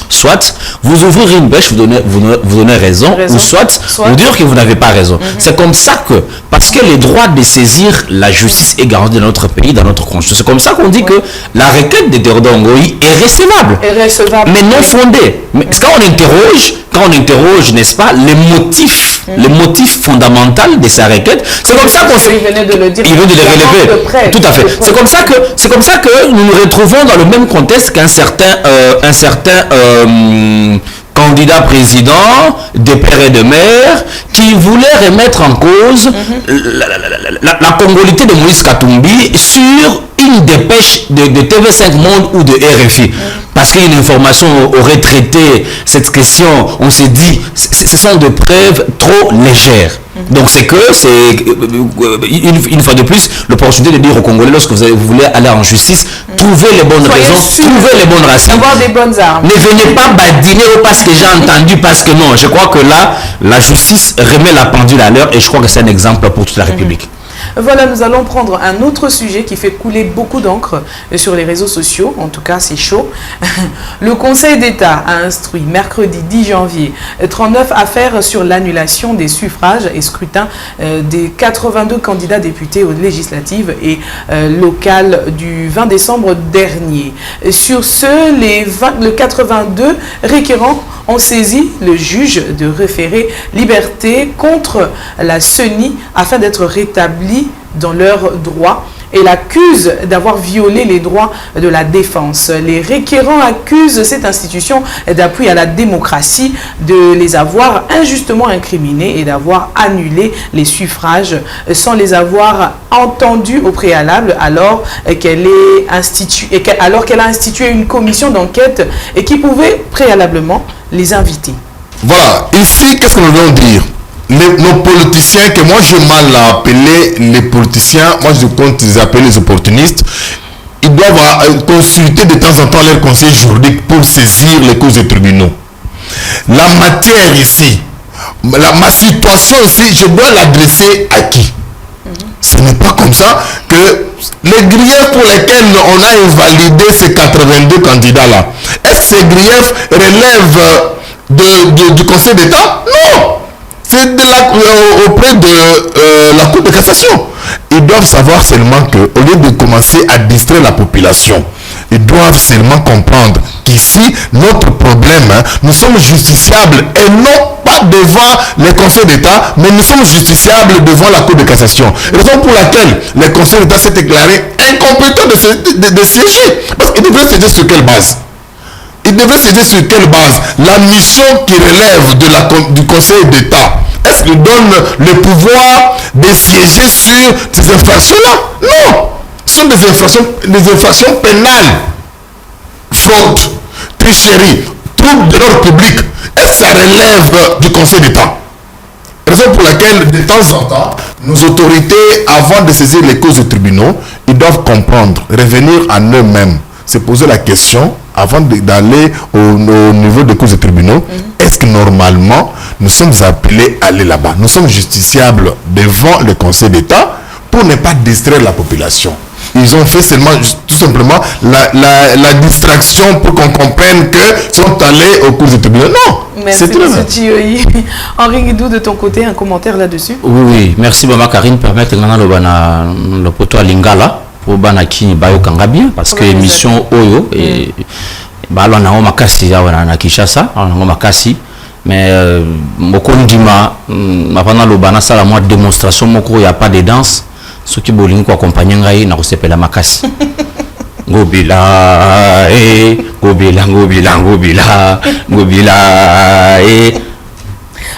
Soit vous ouvrez une brèche, vous donnez raison, ou soit vous dire que vous n'avez pas raison. C'est comme ça que, parce que le droit de saisir la justice est garanti dans notre pays, dans notre constitution. C'est comme ça qu'on dit que la requête de Théodore Ngoï est recevable, mais non fondée. Mais quand on interroge, n'est-ce pas, les motifs fondamentaux de sa requête, c'est comme ça qu'on il venait de le dire. Il veut de le relever. Tout à fait. C'est comme ça que nous nous retrouvons dans le même contexte qu'un certain candidat président des pères et de mères qui voulait remettre en cause la congolité de Moïse Katumbi sur une dépêche de TV5 Monde ou de RFI. Parce qu'une information aurait traité cette question, on s'est dit, ce sont des preuves trop légères. Donc c'est une fois de plus l'opportunité de dire aux Congolais, lorsque vous voulez aller en justice, trouvez les bonnes raisons, trouvez les bonnes racines. Avoir des bonnes armes. Ne venez pas badiner parce que j'ai entendu, parce que non. Je crois que là, la justice remet la pendule à l'heure et je crois que c'est un exemple pour toute la République. Voilà, nous allons prendre un autre sujet qui fait couler beaucoup d'encre sur les réseaux sociaux. En tout cas, c'est chaud. Le Conseil d'État a instruit mercredi 10 janvier 39 affaires sur l'annulation des suffrages et scrutins des 82 candidats députés aux législatives et locales du 20 décembre dernier. Sur ce, le 82 requérants ont saisi le juge de référé liberté contre la CENI afin d'être rétablis dans leurs droits et l'accusent d'avoir violé les droits de la défense. Les requérants accusent cette institution d'appui à la démocratie de les avoir injustement incriminés et d'avoir annulé les suffrages sans les avoir entendus au préalable alors qu'elle a institué une commission d'enquête et qui pouvait préalablement les inviter. Voilà, ici, qu'est-ce que nous voulons dire? Nos politiciens, que moi j'ai mal à appeler les politiciens, moi je compte les appeler les opportunistes, ils doivent consulter de temps en temps leur conseil juridique pour saisir les causes des tribunaux. La matière ici, ma situation ici, je dois l'adresser à qui? Ce n'est pas comme ça que les griefs pour lesquels on a invalidé ces 82 candidats-là, est-ce que ces griefs relèvent du Conseil d'État? Non! C'est auprès de la Cour de cassation. Ils doivent savoir seulement qu'au lieu de commencer à distraire la population, ils doivent seulement comprendre qu'ici, notre problème, nous sommes justiciables et non pas devant les conseils d'État, mais nous sommes justiciables devant la Cour de cassation. Raison pour laquelle le Conseil d'État s'est déclaré incompétent de siéger. Parce qu'il devrait siéger sur quelle base? Il devrait siéger sur quelle base? La mission qui relève du Conseil d'État, est-ce qu'il donne le pouvoir de siéger sur ces infractions-là? Non! Ce sont des infractions pénales. Fraude, tricherie, trouble de l'ordre public. Est-ce que ça relève du Conseil d'État? Raison pour laquelle, de temps en temps, nos autorités, avant de saisir les causes des tribunaux, ils doivent comprendre, revenir à eux-mêmes, se poser la question, avant d'aller au niveau des causes des tribunaux, est-ce que normalement, nous sommes appelés à aller là-bas? Nous sommes justiciables devant le Conseil d'État pour ne pas distraire la population. Ils ont fait seulement, tout simplement, la distraction pour qu'on comprenne que sont allés aux causes des tribunaux. Non! Merci, M. Thioyi. Henri Guidou, de ton côté, un commentaire là-dessus? Oui, merci, Maman Karine. Permettre le poteau à Lingala. Banaki bayo kangabia parce que émission oyo et balo na makasi ya na Kinshasa na makasi mais mokondima mapana lobana sala moi démonstration moko ya pas de danse ce qui bolingi ko accompagner ngai na kosepela makasi ngobila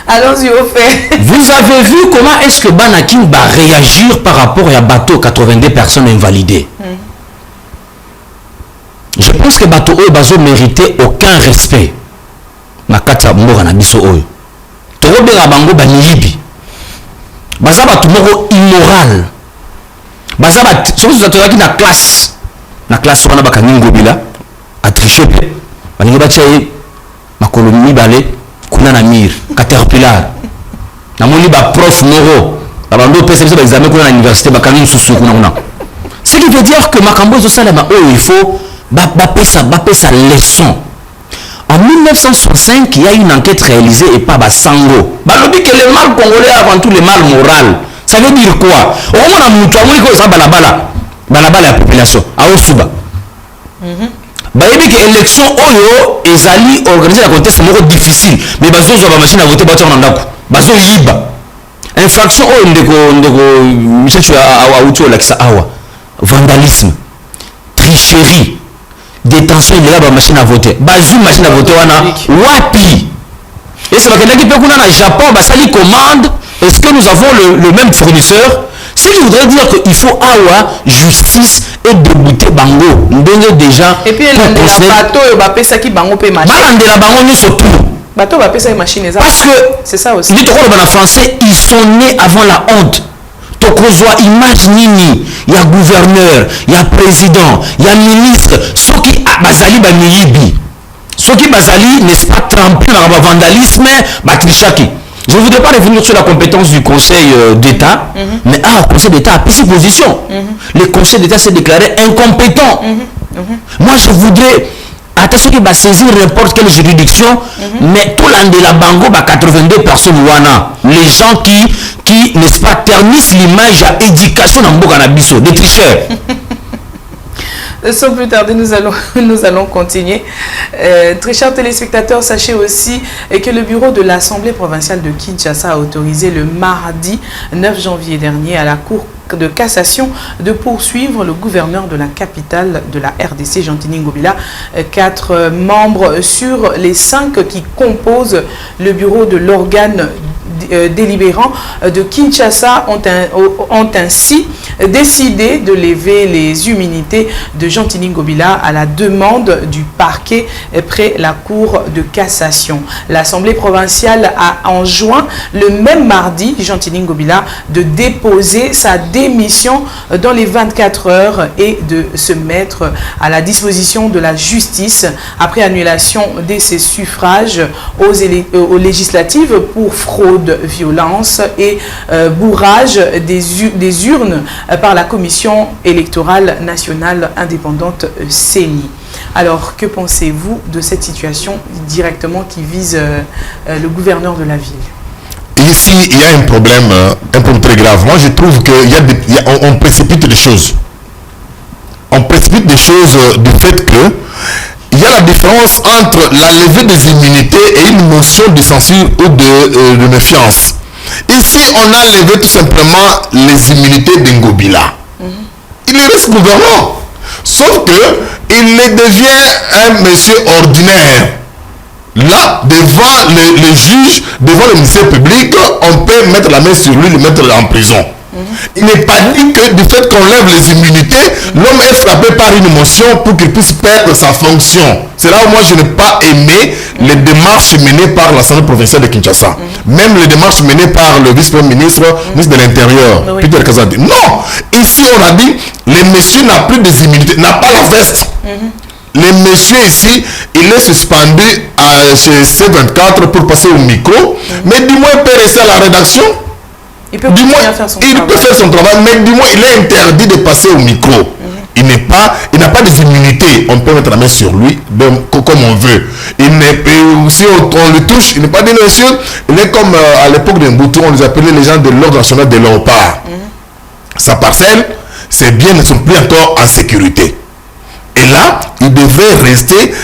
Allons-y au fait. Vous avez vu comment est-ce que Banakin va réagir par rapport à bateau 82 personnes invalidées? Je pense que bateau oyo bazo mérité aucun respect. Nakata mboka na biso oyo. Torobenga bango baniyibi. Baza bato moko immoral. Baza bat soki tozaki na classe wana bakangi ngobila a tricher pe. Baningi bachaye makolo mibale kuna na mir caterpillar na moni ba prof moro abando pesa biso ba examen kuna na université bakangi susu kuna ce qui veut dire que makambo zo sala il faut ba pesa leçon. En 1965, il y a une enquête réalisée et pas Basango. Balobi que le mal congolais avant tout le mal moral. Ça veut dire quoi? Au moins on a mutu amoni ko ça balabala la population a osuba. Bayebi que élection oyo ezali organiser la contexte moko difficile mais bazo zo ba machine à voter bato na ndako bazo yiba infraction oyo ndeko Michel tu a outo la kisa awa vandalisme tricherie détention de la machine à voter bazu machine à voter wana wapi et c'est bakendaki pe kuna na Japon basali commande. Est-ce que nous avons le même fournisseur? Ce qui voudrait dire qu'il faut avoir justice et débouter bango. Déjà. Et puis, il y a bateau et bapé ça qui bango pe machin. Balandela bango ni surtout. Parce que, c'est ça aussi. les en français, ils sont nés avant la honte. Tokozwa image nini, il y a gouverneur, il y a président, il y a ministre, ceux qui bazali bamiyibi. Ceux qui bazali n'est pas trempé dans le vandalisme, batrichaki. Je ne voudrais pas revenir sur la compétence du Conseil d'État, mais le Conseil d'État a pris ses positions. Le Conseil d'État s'est déclaré incompétent. Moi, je voudrais, attention qu'il va saisir n'importe quelle juridiction, mais tout l'an de la Bango, 82 personnes, les gens qui n'est-ce pas, ternissent l'image à éducation dans Mbokanabiso, des tricheurs. Sans plus tarder, nous allons continuer. Très chers téléspectateurs, sachez aussi que le bureau de l'Assemblée provinciale de Kinshasa a autorisé le mardi 9 janvier dernier à la Cour de cassation de poursuivre le gouverneur de la capitale de la RDC, Jean-Tini Ngobila. 4 membres sur les 5 qui composent le bureau de l'organe délibérant de Kinshasa ont ainsi décidé de lever les immunités de Jean-Tini Ngobila à la demande du parquet près la Cour de cassation. L'Assemblée provinciale a enjoint le même mardi Jean-Tini Ngobila de déposer sa démission dans les 24 heures et de se mettre à la disposition de la justice après annulation de ses suffrages aux législatives pour fraude, violence et bourrage des urnes par la Commission électorale nationale indépendante CENI. Alors, que pensez-vous de cette situation directement qui vise le gouverneur de la ville? Ici, il y a un problème très grave. Moi, je trouve qu'on précipite les choses. On précipite des choses du fait que il y a la différence entre la levée des immunités et une motion de censure ou de méfiance. Ici, on a levé tout simplement les immunités d'Ngobila. Il reste gouverneur. Sauf que il devient un monsieur ordinaire. Là, devant les juges, devant le ministère public, on peut mettre la main sur lui, le mettre en prison. Il n'est pas dit que du fait qu'on lève les immunités, l'homme est frappé par une motion pour qu'il puisse perdre sa fonction. C'est là où moi je n'ai pas aimé les démarches menées par l'Assemblée provinciale de Kinshasa. Même les démarches menées par le vice-premier ministre, ministre de l'Intérieur, Peter Kazadi. Non, ici on a dit, le monsieur n'a plus des immunités, n'a pas la veste. Le monsieur ici, il est suspendu chez C24 pour passer au micro, mais du moins il peut rester à la rédaction. Il peut faire son travail, mais du moins il est interdit de passer au micro. Il n'a pas des immunités. On peut mettre la main sur lui comme on veut. Si on le touche, il n'est pas dit monsieur. Il est comme à l'époque de Mbutu, on les appelait les gens de l'ordre national de léopard. Sa parcelle, ses biens ne sont plus encore en sécurité. Et là, il devrait rester.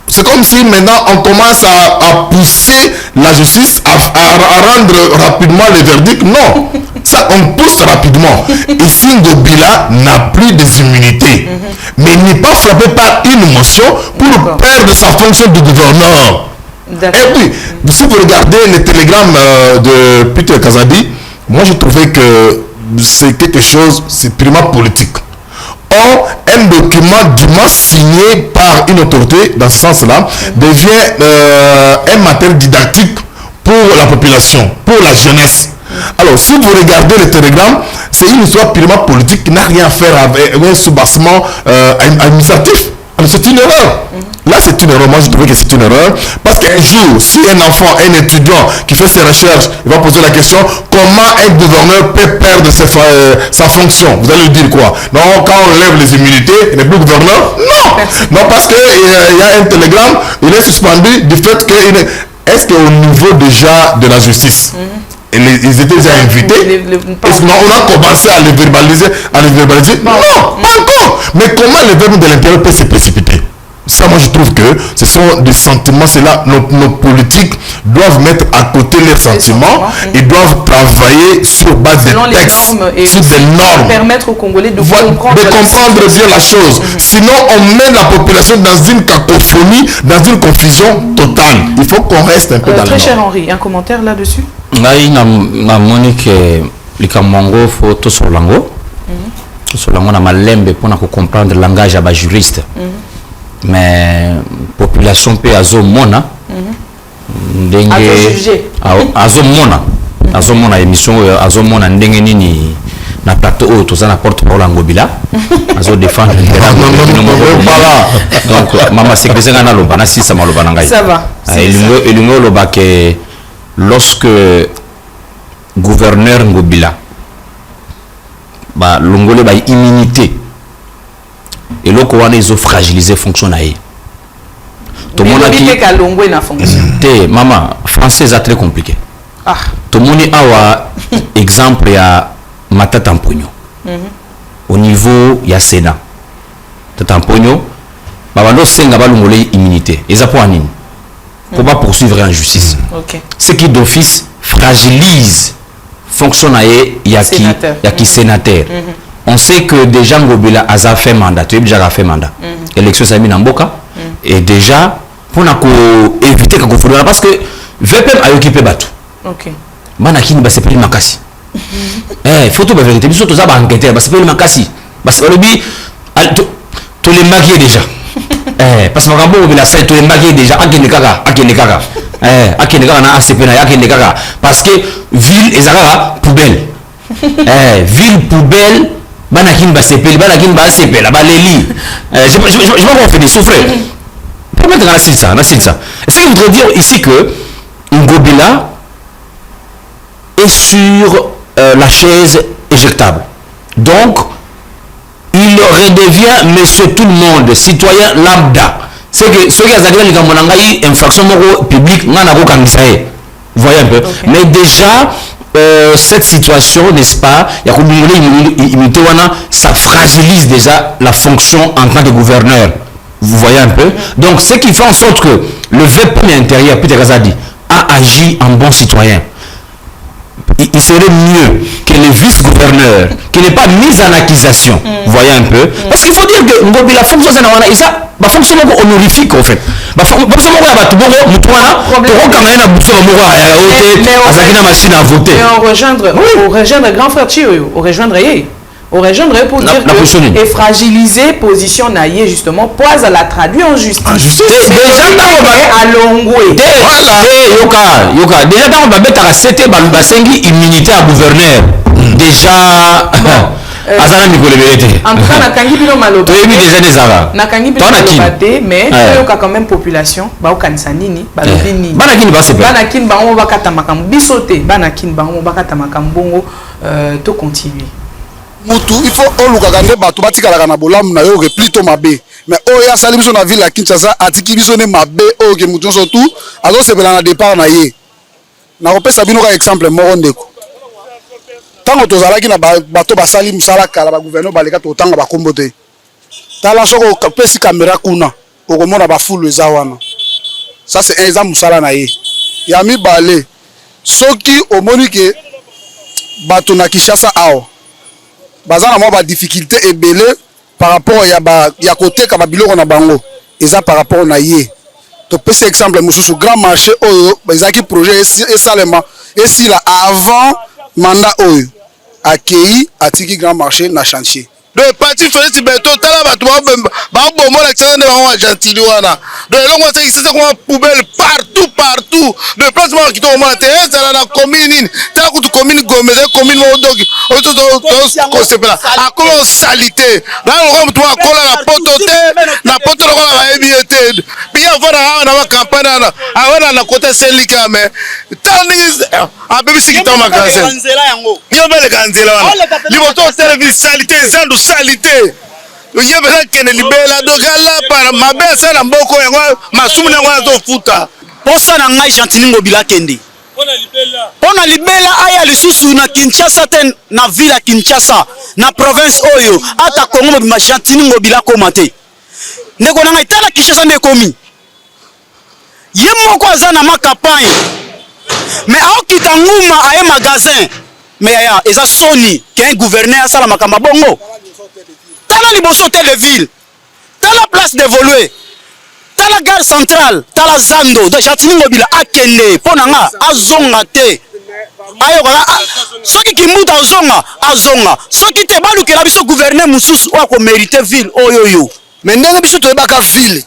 C'est comme si maintenant on commence à pousser la justice à rendre rapidement le verdict. Non, ça on pousse rapidement. Ici, Ngobila n'a plus des immunités. Mais il n'est pas frappé par une motion pour perdre sa fonction de gouverneur. Et puis, si vous regardez les télégrammes de Peter Kazadi, moi je trouvais que c'est quelque chose, c'est purement politique. Or, un document dûment signé par une autorité, dans ce sens-là, devient un matériel didactique pour la population, pour la jeunesse. Alors, si vous regardez le télégramme, c'est une histoire purement politique qui n'a rien à faire avec un soubassement administratif. Alors, c'est une erreur. Là, c'est une erreur. Moi, je trouve que c'est une erreur. Parce qu'un jour, si un enfant, un étudiant qui fait ses recherches, il va poser la question, comment un gouverneur peut perdre sa fonction? Vous allez lui dire quoi? Non, quand on lève les immunités, il n'est plus gouverneur? Non. Non, parce qu'il y a un télégramme, il est suspendu du fait que... Est-ce qu'au niveau déjà de la justice, ils étaient déjà invités? Est-ce qu'on a commencé à les verbaliser? Non, pas encore. Mais comment le verbe de l'intérieur peut se précipiter? Ça, moi, je trouve que ce sont des sentiments. C'est là, nos politiques doivent mettre à côté leurs sentiments. Ils doivent travailler sur base des textes, sur des normes. Permettre aux Congolais de comprendre bien la chose. Sinon, on met la population dans une cacophonie, dans une confusion totale. Il faut qu'on reste un peu dans le Très cher Henri, un commentaire là-dessus? Na Monique Likamongo photo sur lango. Sur lango na malembe pour comprendre le langage à juriste. Mais population peut azo mona ndenge azomona émission azomona ndenge nini na plateau oyo toza na porte-parole Ngobila azo défendre donc mama secrétaire nga naloba na sisa maloba na ngai ça va elingo loba ke lorsque gouverneur Ngobila ba longole ba immunité et loko wana ils ont fragilisé fonction na ye tout le monde qui ka longwe na fonction te mama français est très compliqué tout le monde awa exemple ya Matata Mponyo au niveau ya Sénat Tata Mponyo babando senga balongole immunité eza pour anini pour pas poursuivre en justice ce qui d'office fragilise fonction na ya qui sénateur on sait que déjà Ngobila a fait mandat tu as déjà fait mandat élection ça mis en boka et déjà pour éviter que confondre parce que VPM a occupé bateau bana kini ba sepeli makasi photo ba vérité biso toza ba enquêteur ba sepeli makasi ba sepeli to les maquiller déjà parce que makambo Ngobila ça to les maquiller déjà akene kaka na ACP na akene kaka parce que ville ezaka poubelle ville poubelle bana kini ba sepeli bana kini ba sepela ba leli je vais faire des souffrir permettre na ça est-ce que vous voudrez dire ici que Ngobila est sur la chaise éjectable donc il redevient monsieur tout le monde citoyen lambda c'est que ceux qui ont dit que infraction publique vous voyez un peu mais déjà cette situation n'est-ce pas ça fragilise déjà la fonction en tant que gouverneur vous voyez un peu donc ce qui fait en sorte que le VPN intérieur Peter Kazadi a agi en bon citoyen il serait mieux que le vice-gouverneur qui n'est pas mis en accusation vous voyez un peu parce qu'il faut dire que Ngobila fonction c'est fonction honorifique en fait fonction mais on rejoindre grand frère Chio on rejoindre pour dire que et fragiliser position naïe justement poise à la traduire en justice déjà à Longwe yoka déjà dans ba beta c'était basengi immunité à gouverneur déjà azana mikolo belete en tout cas nakangi bino maloba toyebi déjà nezara nakangi bino maloba te mais toyoka quand même population ba okanisa nini balobi nini bana kini ba sepe bana kini bango bakata makambo biso te bana kini bango bakata makambo bongo to continuer mutu il faut olukaka nde bato batikalaka na bolamu na yo ke plutôt mabe mais oyo asali biso na ville ya Kinshasa atiki biso ne mabe oyo ke mutu nyonso tu azosepela na départ na ye nakopesa bino ka exemple moko ndeko ntango tozalaki na bato basali mosala kala bagouverneur baleka totanga bakombo te tala soko opesi kamera kuna okomona bafulu eza wana ça c'est eza mosala na ye ya mibale soki omoni ke bato na Kinshasa awa bazana mwa ba difficulté ebele par rapport ya koteka ba biloko na bango eza par rapport na ye to pese exemple mususu grand marché oyo bazaki projet esalema esila avant mandat oyo akei atiki grand marché na chantier de parti Félix Beto tala bato ba bomola tsana ba gentili wana de longo c'est ici c'est poubelle partout de placement qui tombe à terre ça la commune ta ku commune Gomez commune Odogi on se pela a comment salité là on to akola la potote na poto ko la ebiete bien voilà na campagne na awana na côté selika mais tanis a BBC qui tombe à cancer yo bele kanzela wana liboto service salité zandu salité yebela kene libela dogala para mabe sala mboko yango masumu yango azofuta posa na ngai Gentili Ngobila kende pona libela aya lisusu na Kinshasa ten na ville ya Kinshasa na province oyo ata Kongo ma Gentili Ngobila komate ndeko na ngai tala Kinshasa nde komi ye moko aza na ma campagne mais aokita nguma aye magasin mais aya eza soni qu'un gouverneur sala makamba bongo tala liboso hôtel de ville tala place d'évoluer tala gare centrale tala zando de Gentili Ngobila akende pona nga azonga te ayoka soki kimbuta azonga soki te balukela biso gouverneur mususu o ko mériter ville oyoyo mais ndenge biso toyebaka ville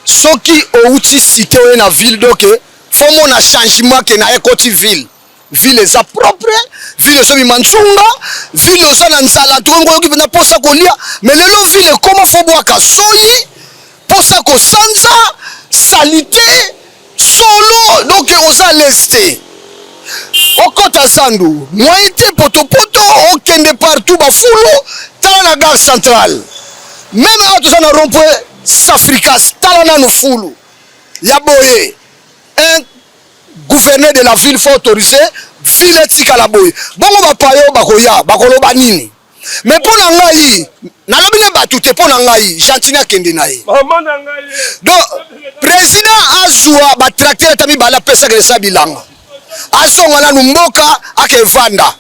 soki outi cité oyo na ville donc faut mona changement ke na ekoti ville ville eza propre ville ezobima nzunga ville oza na nzala tongo yoki na posa kolia mais lelo ville ekoma fo bwaka soni posa kosanza salite solo donc oza leste okota zandu moyen te potopoto okende partout bafulu tala na gare centrale même awa toza na rond-point Safricas tala nanu fulu ya boye un gouverneur de la ville faut autoriser ville etika la boye bongo bapayo bakoya bakoloba nini mais mpo na ngai nalobi ne bato te mpo na ngai gentini akende na ye donc président azwa batracteur ata mibale apesaka esa bilanga azonga nanu mboka akevanda.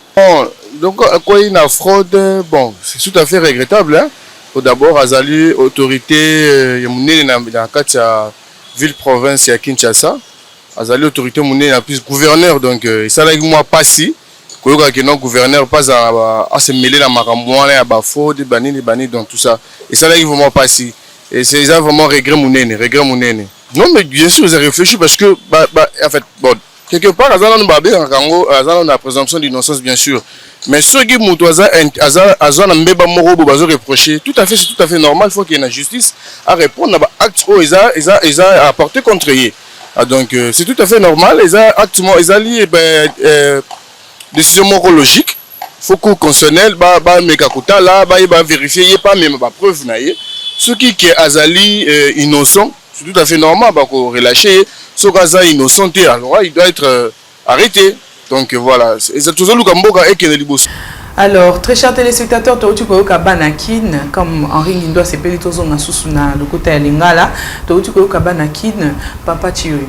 Donc akoyi na fraude, bon c'est tout à fait regrettable hein. Tout d'abord azali autorité munene na kati ya ville province ya Kinshasa azali autorité munene na plus gouverneur donc esalaki mwa pasi koyoka ke non gouverneur pas à se mêler na makambo wana ya bafaude banini donc tout ça esalaki vraiment pasi et c'est vraiment regret munene. Non mais bien sûr j'ai réfléchi parce que en fait bon quelque part azana mbabe kango azana na présomption d'innocence bien sûr mais ceux qui mutoza azana mbeba moko bazo reprocher tout à fait normal, il faut qu'il y ait une justice à répondre à acte ils a apporté contre eux. Donc c'est tout à fait normal, ils a actement ils a lié décision morologique faut que constitutionnel ba mekakuta là ba vérifier pas même ba preuve na ye ceux qui azali innocent c'est tout à fait normal ba ko relâcher ceux qui sont innocents alors il doit être arrêté. Donc voilà, c'est toujours le Kamboka et qui Alors, très chers téléspectateurs, tu peux Banakin, comme Henri Guindois s'est payé tous en Susuna, le côté à Lingala, tu peux Banakin, Papa Thierry.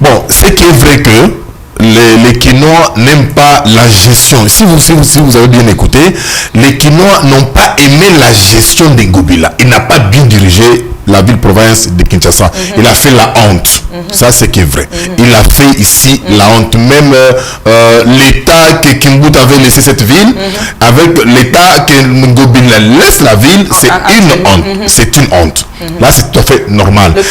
Bon, c'est qui est vrai que les Quinois n'aiment pas la gestion. Si vous avez bien écouté, les Quinois n'ont pas aimé la gestion des Ngobila. Il n'a pas bien dirigé la ville-province de Kinshasa. Il a fait la honte. Ça, c'est qui est vrai. Il a fait ici la honte. Même l'État que Kimbut avait laissé cette ville, avec l'État que Ngobila laisse la ville, c'est une honte. C'est une honte. Là, c'est tout à fait normal. Mais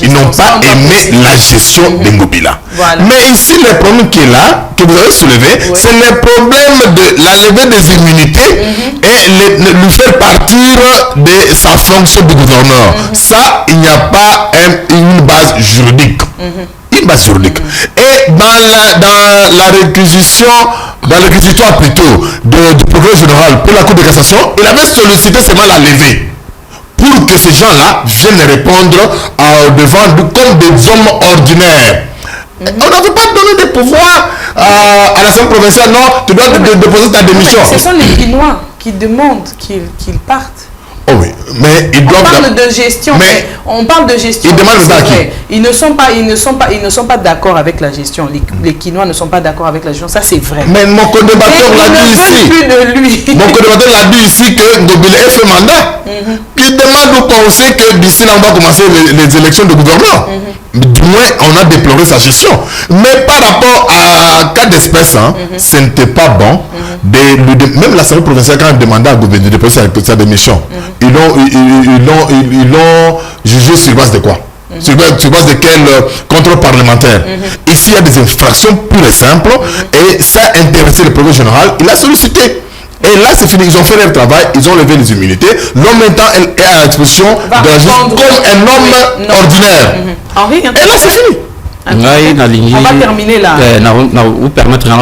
ils n'ont pas aimé la gestion de Ngobila. Voilà. Mais ici, le problème qui est là, que vous avez soulevé, c'est le problème de la levée des immunités et lui faire partir de sa fonction de gouverneur. Ça, il n'y a pas une base juridique. Une base juridique. Et dans la réquisition, dans le réquisitoire plutôt du procureur général pour la Cour de cassation, il avait sollicité seulement la levée pour que ces gens-là viennent répondre devant comme des hommes ordinaires. On n'avait pas donné de pouvoir à l'Assemblée provinciale, non, tu dois déposer ta démission. Ce sont les Quinois qui demandent qu'ils partent. Oh oui, mais ils doivent. On parle de gestion, mais on parle de gestion. Ils demandent ça à qui? Ils ne sont pas d'accord avec la gestion. Les Quinois ne sont pas d'accord avec la gestion, ça c'est vrai. Mais mon co-débatteur l'a dit ici. Mon co-débatteur l'a dit ici que Ngobila ait fait mandat. Qui demande de penser que d'ici là on va commencer les élections de gouverneur. Du moins, on a déploré sa gestion. Mais par rapport à cas d'espèce, ce n'était pas bon. Même l'Assemblée provinciale, quand elle demandait à gouverner de déposer sa démission, ils l'ont jugé sur base de quoi? Sur base de quel contrôle parlementaire? Ici, il y a des infractions pures et simples, et ça a intéressé le procureur général, il a sollicité. Et là, c'est fini, ils ont fait leur travail, ils ont levé les immunités. L'homme maintenant est à la disposition de la justice comme un homme ordinaire. Et là, c'est fini. On va terminer là. Vous permettre dans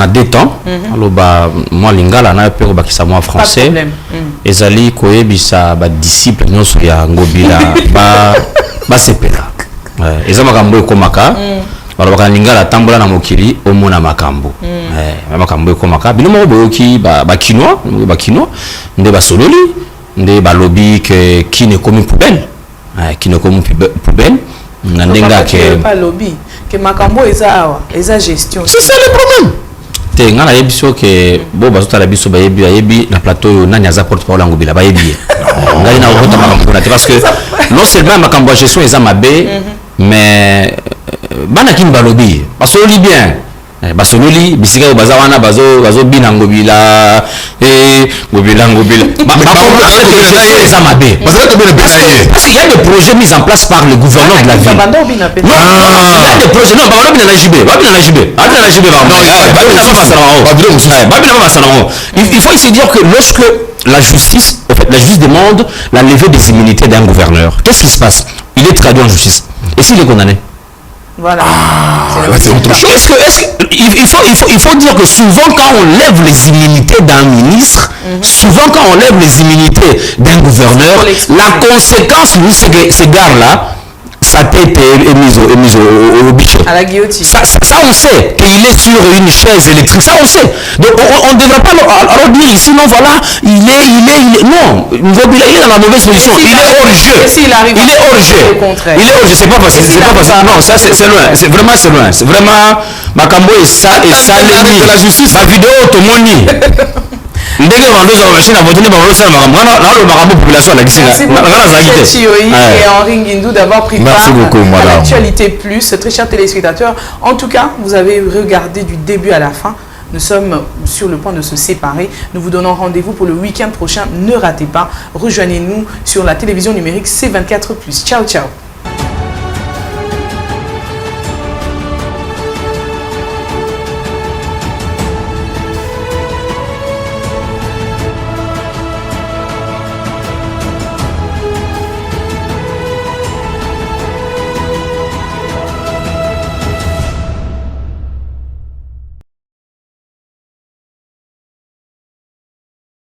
2 temps. Moi, lingala na pe ko bakisa moi français. Ezali koyebisa ba disciple nyonso ya Ngobila ba sepela. Ezama kambo ekomaka. Balobaka lingala tambola na mokili omona makambo. Makambo ekomaka. Bino mo boyoki ba Quinois nde ba sololi nde ba lobby que qui ne comme poubelle. Qui ne comme poubelle. Pas lobby que makambo eza gestion. C'est ça le problème. Te ngana yebiso que bo bazota la biso bayebi na plateau nani aza porte parole Ngobila bayebi. Ngai na okota makambo na parce que non seulement makambo gestion eza mabe mais bana kin ba lobby parce que bien Basololi bisika yo bazawana bazo binangobila ngobila ça m'a bien parce qu'il y a des projets mis en place par le gouverneur de la ville. Non, il y a des projets non il faut essayer de dire que lorsque la justice demande la levée des immunités d'un gouverneur, qu'est-ce qui se passe? Il est traduit en justice. Et s'il est condamné? Voilà. C'est autre chose. Il faut dire que souvent quand on lève les immunités d'un ministre, souvent quand on lève les immunités d'un gouverneur, la conséquence, lui, ces gars-là, sa tête est mise au bichon. À la guillotine. Ça on sait qu'il est sur une chaise électrique. Ça on sait. Donc on ne devrait pas alors dire ici non voilà il est non il est dans la mauvaise position. Il est hors jeu. Il est hors jeu. Il est hors jeu. C'est pas facile. Non ça c'est loin. C'est loin. C'est vraiment Makambo et ça l'ennemi. La justice. La vidéo tout le monde. Ndenge bandoza machine à voter bandoza le marabout population à la Guinée. Et Henri Nguindou d'avoir pris part à l'actualité plus. Très chers téléspectateurs, en tout cas, vous avez regardé du début à la fin. Nous sommes sur le point de se séparer. Nous vous donnons rendez-vous pour le week-end prochain. Ne ratez pas. Rejoignez-nous sur la télévision numérique C24+. Ciao, ciao.